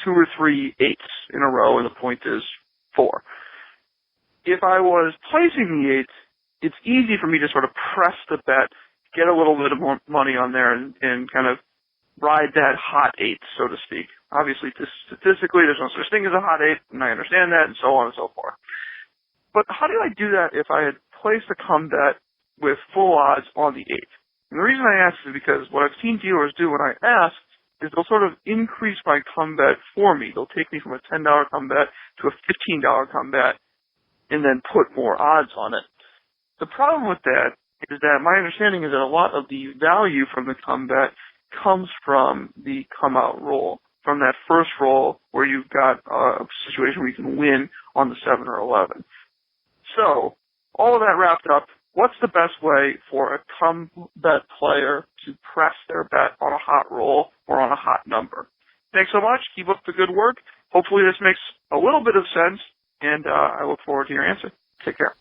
2 or 3 eights in a row and the point is 4. If I was placing the eights, it's easy for me to sort of press the bet, get a little bit of more money on there, and kind of ride that hot eight, so to speak. Obviously, statistically, there's no such thing as a hot eight, and I understand that, and so on and so forth. But how do I do that if I had placed a comeback with full odds on the eight? And the reason I ask is because what I've seen dealers do when I ask is they'll sort of increase my comeback for me. They'll take me from a $10 comeback to a $15 comeback and then put more odds on it. The problem with that is that my understanding is that a lot of the value from the comeback comes from the come-out roll, from that first roll where you've got a situation where you can win on the 7 or 11. So, all of that wrapped up, what's the best way for a come-bet player to press their bet on a hot roll or on a hot number? Thanks so much. Keep up the good work. Hopefully this makes a little bit of sense, and I look forward to your answer. Take care.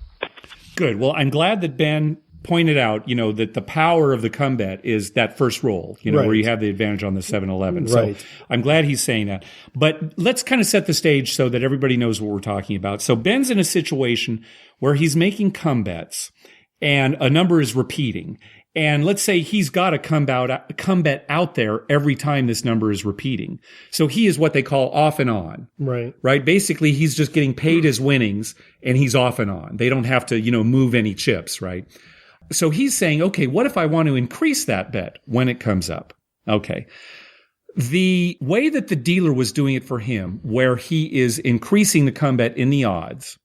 Good. Well, I'm glad that Ben pointed out, that the power of the comeback is that first roll, right, where you have the advantage on the 7-11. Right. So I'm glad he's saying that. But let's kind of set the stage so that everybody knows what we're talking about. So Ben's in a situation where he's making comebacks and a number is repeating. And let's say he's got a comeback out there every time this number is repeating. So he is what they call off and on. Right. Right. Basically, he's just getting paid his winnings and he's off and on. They don't have to, move any chips. Right. So he's saying, okay, what if I want to increase that bet when it comes up? Okay. The way that the dealer was doing it for him, where he is increasing the comeback in the odds,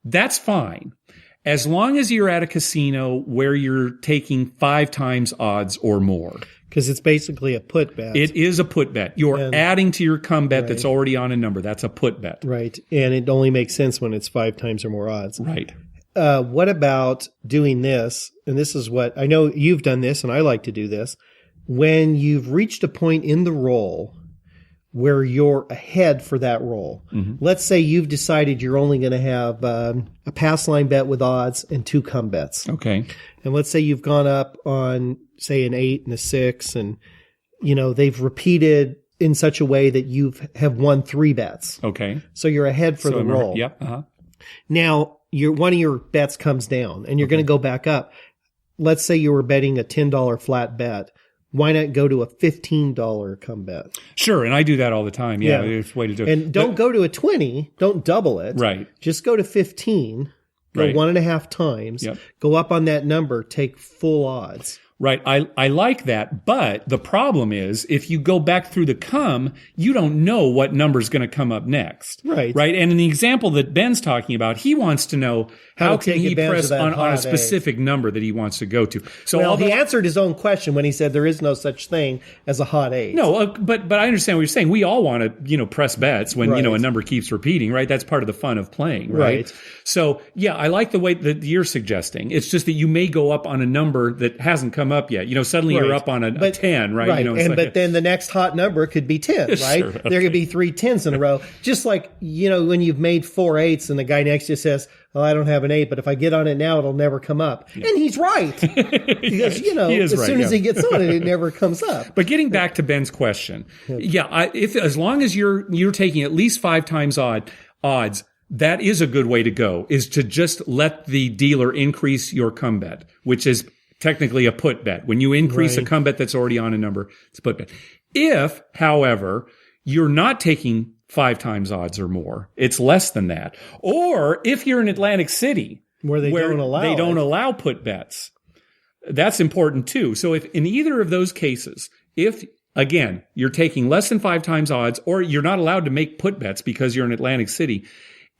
that's fine. As long as you're at a casino where you're taking 5 times odds or more. Because it's basically a put bet. It is a put bet. You're adding to your comeback that's already on a number. That's a put bet. Right. And it only makes sense when it's 5 times or more odds. Right. What about doing this? And this is what I know you've done this, and I like to do this. When you've reached a point in the roll where you're ahead for that roll. Mm-hmm. Let's say you've decided you're only going to have a pass line bet with odds and 2 come bets. Okay. And let's say you've gone up on, say, an 8 and a 6, and, they've repeated in such a way that you have won 3 bets. Okay. So you're ahead for the roll. Yep. Uh-huh. Now, one of your bets comes down, and you're going to go back up. Let's say you were betting a $10 flat bet. Why not go to a $15 come bet? Sure, and I do that all the time. Yeah, it's a way to do it. And don't go to a 20. Don't double it. Right. Just go to 15 go Right. 1.5 times, Yep. go up on that number, take full odds. Right. I like that. But the problem is if you go back through the come, you don't know what number's going to come up next. Right. Right. And in the example that Ben's talking about, he wants to know how to can take he advantage press of that on a hot specific number that he wants to go to. So Well, although, he answered his own question when he said there is no such thing as a hot 8. no, but I understand what you're saying. We all want to, press bets when, Right. a number keeps repeating, right? That's part of the fun of playing, right? Right. So, yeah, I like the way that you're suggesting. It's just that you may go up on a number that hasn't come up yet. Suddenly you're Right. up on a 10, right? Right. It's But then the next hot number could be 10, right? Sure, There could be 3 10s in a row. Just like, when you've made 4 8s and the guy next to you says, "Oh, I don't have an 8, but if I get on it now, it'll never come up." And he's right. Because, He is as right, soon as yeah. he gets on it, it never comes up. But getting back to Ben's question, as long as you're taking at least 5 times odds, that is a good way to go, is to just let the dealer increase your come bet, which is technically a put bet. When you increase a come bet that's already on a number, it's a put bet. If, however, you're not taking 5 times odds or more, it's less than that. Or if you're in Atlantic City, Where they don't allow put bets, that's important too. So if in either of those cases, if again, you're taking less than 5 times odds, or you're not allowed to make put bets because you're in Atlantic City,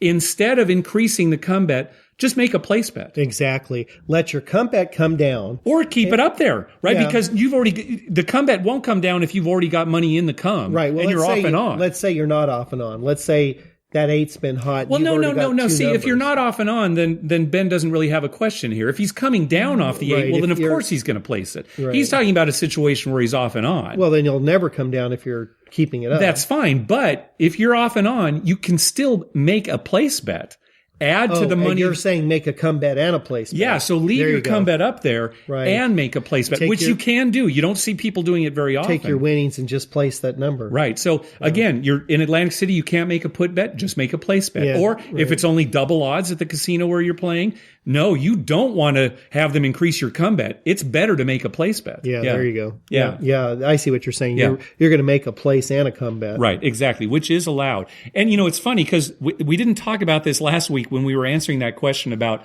instead of increasing the come bet, just make a place bet. Exactly. Let your come bet come down. Or keep it up there, right? Yeah. Because the come bet won't come down if you've already got money in the come. Right. Well, and you're off and on. Let's say you're not off and on. Let's say that 8's been hot. Well, You've no. already got 2 See, if you're numbers. not off and on, then Ben doesn't really have a question here. If he's coming down off the 8, Right. well, then If of you're- course he's going to place it. Right. He's talking about a situation where he's off and on. Well, then you'll never come down if you're keeping it up. That's fine. But if you're off and on, you can still make a place bet. Add to the and money. you're saying make a come bet and a place bet. Yeah, so leave There your you go. come bet up there Right. and make a place bet, Take which your- you can do. You don't see people doing it very often. Take your winnings and just place that number. Right. So again, you're in Atlantic City, you can't make a put bet, just make a place bet. Yeah, or right. if it's only double odds at the casino where you're playing, no, you don't want to have them increase your come bet. It's better to make a place bet. Yeah, there you go. Yeah. Yeah, I see what you're saying. Yeah. You're going to make a place and a come bet. Right, exactly, which is allowed. And, it's funny because we didn't talk about this last week when we were answering that question about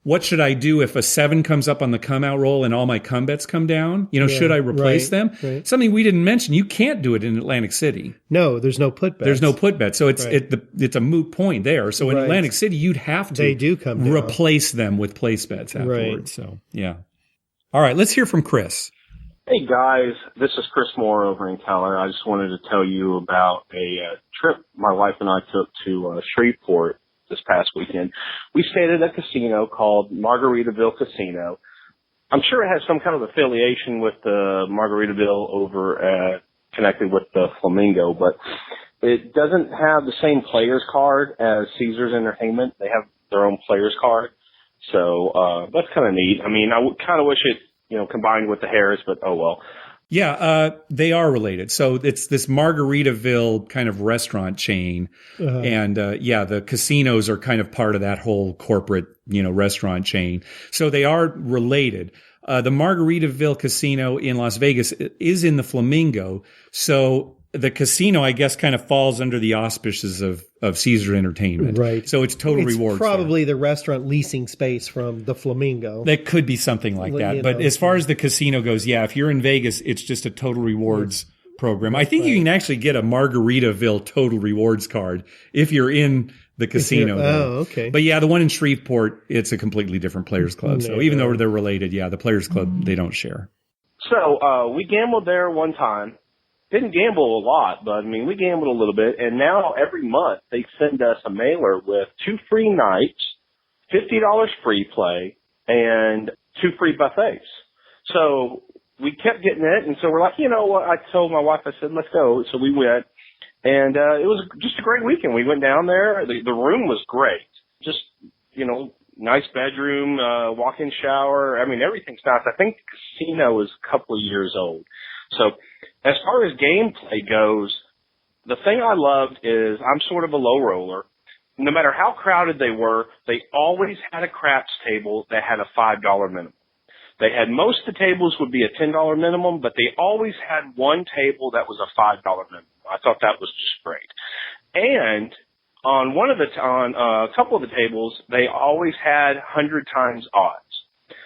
what should I do if a 7 comes up on the come out roll and all my come bets come down? Should I replace them? right. Something we didn't mention, you can't do it in Atlantic City. No, there's no put bet. There's no put bet. So it's Right. it's a moot point there. So in Right. Atlantic City, you'd have to They do come down. replace them with place bets afterwards. Right. So, yeah. All right, let's hear from Chris. Hey guys, this is Chris Moore over in Keller. I just wanted to tell you about a trip my wife and I took to Shreveport this past weekend. We stayed at a casino called Margaritaville Casino. I'm sure it has some kind of affiliation with the Margaritaville over connected with the Flamingo, but it doesn't have the same player's card as Caesars Entertainment. They have their own player's card. So that's kind of neat. I mean, I kind of wish it, combined with the Harris, but oh well. Yeah, they are related. So it's this Margaritaville kind of restaurant chain. And the casinos are kind of part of that whole corporate, restaurant chain. So they are related. The Margaritaville Casino in Las Vegas is in the Flamingo. So the casino, I guess, kind of falls under the auspices of Caesar Entertainment. Right. So it's total It's rewards. probably the restaurant leasing space from the Flamingo. That could be something like that. But as far as the casino goes, yeah, if you're in Vegas, it's just a total rewards program. I think you can actually get a Margaritaville total rewards card if you're in the casino. Okay. But yeah, the one in Shreveport, it's a completely different players club. So even though they're related, yeah, the players club, they don't share. So we gambled there one time. Didn't gamble a lot, but I mean, we gambled a little bit. And now every month they send us a mailer with 2 free nights, $50 free play, and 2 free buffets. So we kept getting it. And so we're like, you know what? I told my wife, I said, let's go. So we went. And it was just a great weekend. We went down there. The room was great. Just, nice bedroom, walk-in shower. I mean, everything's nice. I think the casino is a couple of years old. So as far as gameplay goes, the thing I loved is I'm sort of a low roller. No matter how crowded they were, they always had a craps table that had a $5 minimum. They had most of the tables would be a $10 minimum, but they always had one table that was a $5 minimum. I thought that was just great. And on a couple of the tables, they always had 100 times odds.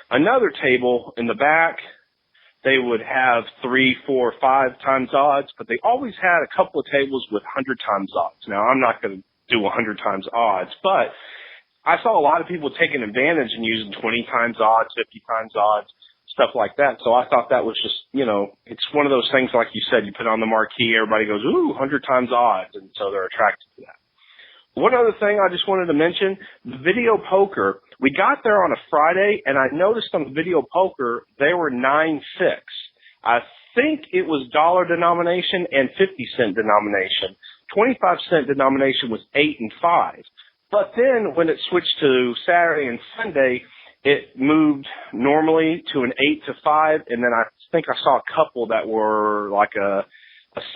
Another table in the back, they would have 3, 4, 5 times odds, but they always had a couple of tables with 100 times odds. Now, I'm not going to do 100 times odds, but I saw a lot of people taking advantage and using 20 times odds, 50 times odds, stuff like that. So I thought that was just, it's one of those things, like you said, you put on the marquee, everybody goes, ooh, 100 times odds, and so they're attracted to that. One other thing I just wanted to mention, the video poker, we got there on a Friday, and I noticed on the video poker, they were 9-6. I think it was dollar denomination and 50-cent denomination. 25-cent denomination was 8 and 5. But then when it switched to Saturday and Sunday, it moved normally to an 8 to 5, and then I think I saw a couple that were like a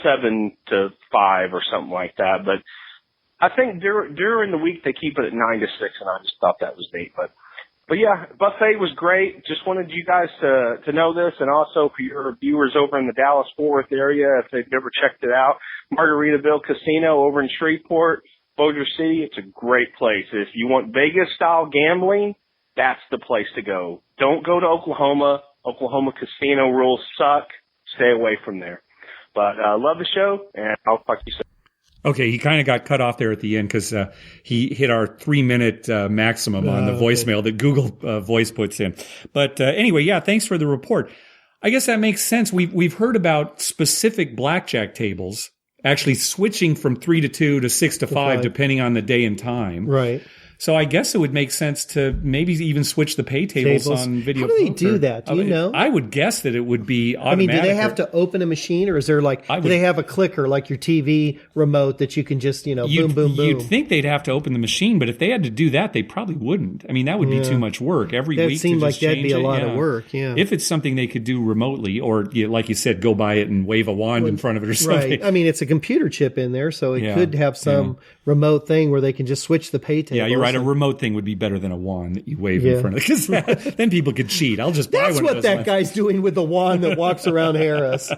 7 to 5 or something like that. But I think during the week they keep it at 9 to 6, and I just thought that was neat. But yeah, buffet was great. Just wanted you guys to know this, and also for your viewers over in the Dallas-Fort Worth area, if they've never checked it out, Margaritaville Casino over in Shreveport, Bossier City, it's a great place. If you want Vegas-style gambling, that's the place to go. Don't go to Oklahoma. Oklahoma casino rules suck. Stay away from there. But love the show, and I'll talk to you soon. Okay, he kind of got cut off there at the end because he hit our 3-minute maximum on the voicemail that Google Voice puts in. But anyway, yeah, thanks for the report. I guess that makes sense. We've heard about specific blackjack tables actually switching from 3 to 2 to 6 to 5, depending on the day and time. Right. So I guess it would make sense to maybe even switch the pay tables on video poker. How do they do that? Do you know? I would guess that it would be automatic. I mean, do they have to open a machine, or is there do they have a clicker like your TV remote that you can just, boom, boom, boom? You'd think they'd have to open the machine, but if they had to do that, they probably wouldn't. I mean, that would be too much work every week. That seemed like that'd be a lot of work, yeah. If it's something they could do remotely, or like you said, go by it and wave a wand in front of it or something. Right. I mean, it's a computer chip in there, so it could have some remote thing where they can just switch the pay table. Yeah, you're right. A remote thing would be better than a wand that you wave in front of it, because then people could cheat. I'll just buy one of those. That's what that guy's doing with the wand that walks around Harris.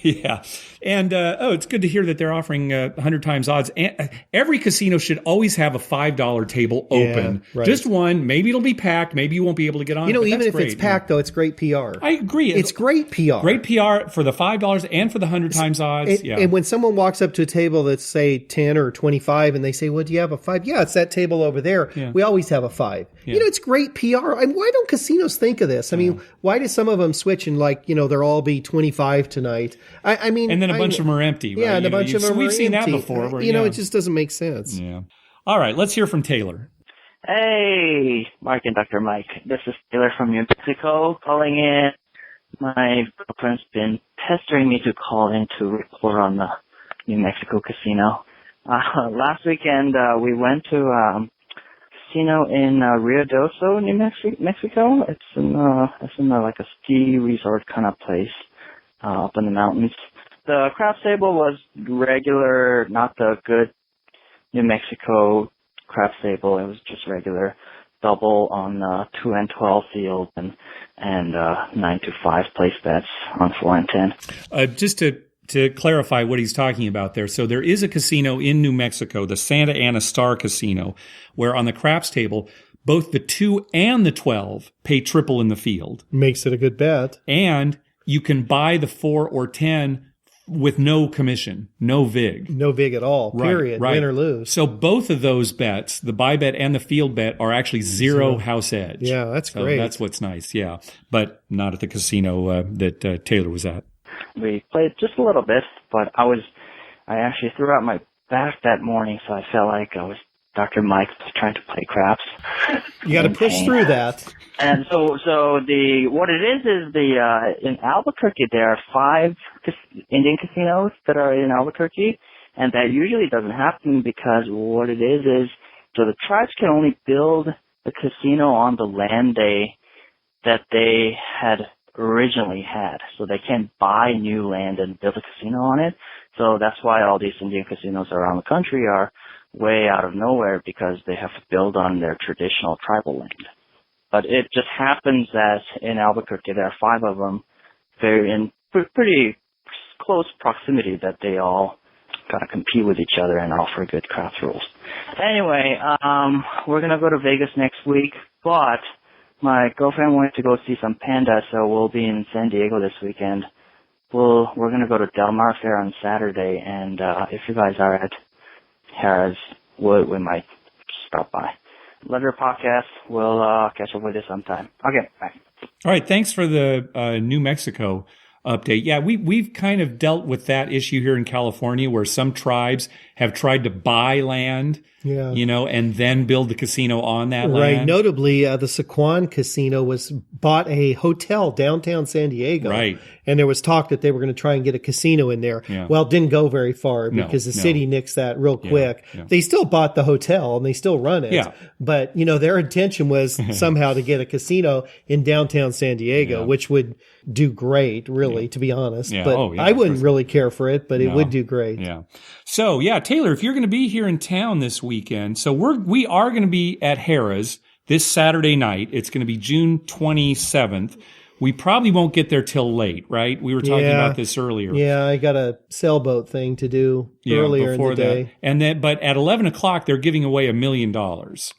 Yeah. And, it's good to hear that they're offering 100 times odds. And, every casino should always have a $5 table open. Yeah, right. Just one. Maybe it'll be packed. Maybe you won't be able to get on. Even if it's packed, though, it's great PR. I agree. It's great PR. Great PR for the $5 and for the 100 times odds. And when someone walks up to a table that's, say, 10 or 25, and they say, well, do you have a 5? Yeah, it's that table over there. Yeah. We always have a 5. Yeah. It's great PR. I mean, why don't casinos think of this? I mean, why do some of them switch and they'll all be 25 tonight? I mean, and then a bunch of them are empty. Right? Yeah, and a bunch of them are empty. We've seen that before. It just doesn't make sense. Yeah. All right, let's hear from Taylor. Hey, Mark and Dr. Mike. This is Taylor from New Mexico calling in. My girlfriend's been pestering me to call in to report on the New Mexico casino. Last weekend, we went to casino in Ruidoso, New Mexico. It's in like a ski resort kind of place up in the mountains. The craps table was regular, not the good New Mexico craps table. It was just regular double on 2 and 12 field and 9 to 5 place bets on 4 and 10. Just to clarify what he's talking about there. So there is a casino in New Mexico, the Santa Ana Star Casino, where on the craps table, both the 2 and the 12 pay triple in the field. Makes it a good bet. And you can buy the 4 or 10 with no commission, no vig. No vig at all, period, right. Win or lose. So both of those bets, the buy bet and the field bet, are actually zero house edge. Yeah, that's great. That's what's nice, yeah. But not at the casino that Taylor was at. We played just a little bit, but I actually threw out my back that morning, so I felt like I was Dr. Mike was trying to play craps. You got to push through that. And so what it is in Albuquerque there are 5 Indian casinos that are in Albuquerque, and that usually doesn't happen because what it is so the tribes can only build the casino on the land that they had originally had. So they can't buy new land and build a casino on it. So that's why all these Indian casinos around the country are way out of nowhere, because they have to build on their traditional tribal land. But it just happens that in Albuquerque there are 5 of them, very in pretty close proximity, that they all gotta compete with each other and offer good craft rules. Anyway, we're gonna go to Vegas next week, but my girlfriend wanted to go see some pandas, so we'll be in San Diego this weekend. We're gonna go to Del Mar Fair on Saturday, and if you guys are at Harrah's Wood, we might stop by. Love your podcast. We'll catch up with you sometime. Okay, bye. All right, thanks for the New Mexico update. Yeah, we've kind of dealt with that issue here in California where some tribes have tried to buy land, and then build the casino on that land. Right. Notably, the Sycuan Casino bought a hotel downtown San Diego. Right. And there was talk that they were going to try and get a casino in there. Yeah. Well, it didn't go very far because the city nixed that real quick. Yeah. They still bought the hotel and they still run it. Yeah. But, their intention was somehow to get a casino in downtown San Diego, which would do great, really, to be honest. Yeah. But I wouldn't really care for it, but it would do great. Yeah. So, Taylor, if you're going to be here in town this weekend, so we are going to be at Harrah's this Saturday night. It's going to be June 27th. We probably won't get there till late, right? We were talking about this earlier. Yeah, I got a sailboat thing to do earlier in the day. But at 11 o'clock, they're giving away $1 million.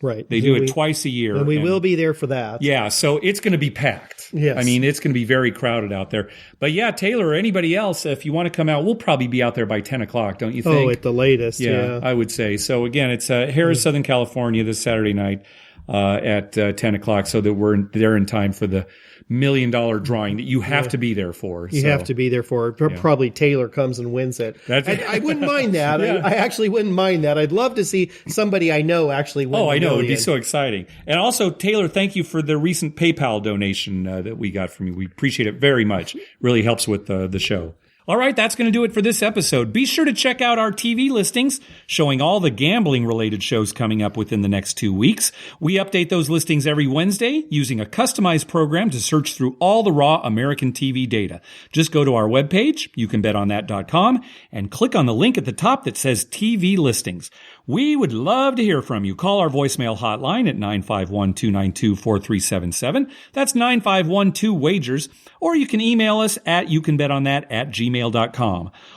Right. They do it twice a year. And we will be there for that. Yeah, so it's going to be packed. Yes. I mean, it's going to be very crowded out there. But Taylor or anybody else, if you want to come out, we'll probably be out there by 10 o'clock, don't you think? Oh, at the latest, yeah. I would say. So again, it's Harrah's, Southern California this Saturday night at 10 o'clock so that we're there in time for the $1 million drawing that you have to be there for. You have to be there for it. Probably Taylor comes and wins it. I wouldn't mind that. I actually wouldn't mind that. I'd love to see somebody I know actually win. Oh, I know. It'd be so exciting. And also, Taylor, thank you for the recent PayPal donation that we got from you. We appreciate it very much. Really helps with the show. All right, that's going to do it for this episode. Be sure to check out our TV listings showing all the gambling-related shows coming up within the next 2 weeks. We update those listings every Wednesday using a customized program to search through all the raw American TV data. Just go to our webpage, youcanbetonthat.com, and click on the link at the top that says TV listings. We would love to hear from you. Call our voicemail hotline at 951-292-4377. That's 951-2-WAGERS. Or you can email us at youcanbetonThat@gmail.com.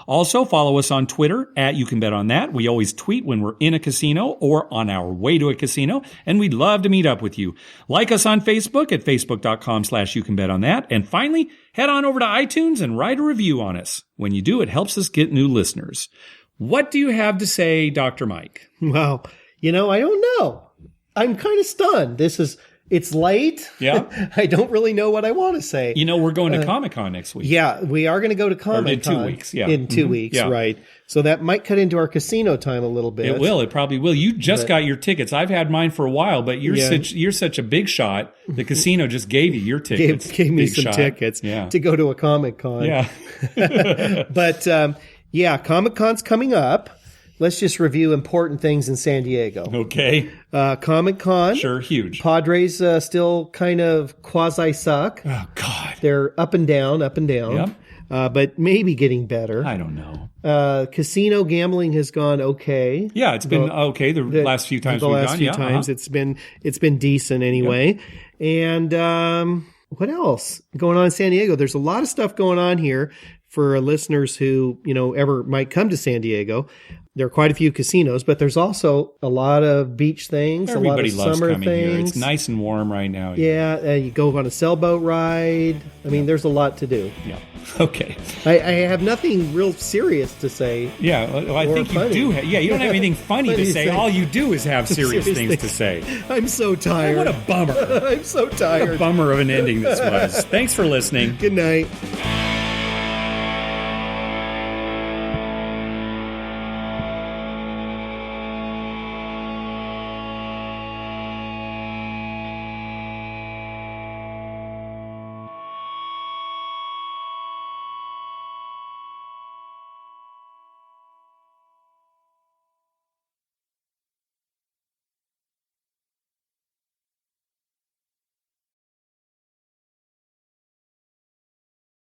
Also, follow us on Twitter at YouCanBetOnThat. We always tweet when we're in a casino or on our way to a casino, and we'd love to meet up with you. Like us on Facebook at facebook.com/YouCanBetOnThat. And finally, head on over to iTunes and write a review on us. When you do, it helps us get new listeners. What do you have to say, Dr. Mike? Well, I don't know. I'm kind of stunned. It's late. Yeah. I don't really know what I want to say. We're going to Comic-Con next week. Yeah, we are going to go to Comic-Con. In 2 weeks, yeah. In 2 weeks, right. So that might cut into our casino time a little bit. It will. It probably will. You just got your tickets. I've had mine for a while, but you're such a big shot. The casino just gave you your tickets. Gave me some tickets to go to a Comic-Con. Yeah. But, Comic-Con's coming up. Let's just review important things in San Diego. Okay. Comic-Con. Sure, huge. Padres still kind of quasi-suck. Oh, God. They're up and down. Yep. But maybe getting better. I don't know. Casino gambling has gone okay. Yeah, it's been okay the last few times we've gone. The last few times it's been decent anyway. Yep. And what else going on in San Diego? There's a lot of stuff going on here for listeners who, ever might come to San Diego. There are quite a few casinos, but there's also a lot of beach things, Everybody a lot of loves summer coming things. Here. It's nice and warm right now. Yeah, you go on a sailboat ride. I mean, there's a lot to do. Yeah. Okay. I have nothing real serious to say. Yeah, well, I think funny. you do. You don't have anything funny to say. All you do is have serious things to say. I'm so tired. What a bummer. I'm so tired. What a bummer of an ending this was. Thanks for listening. Good night.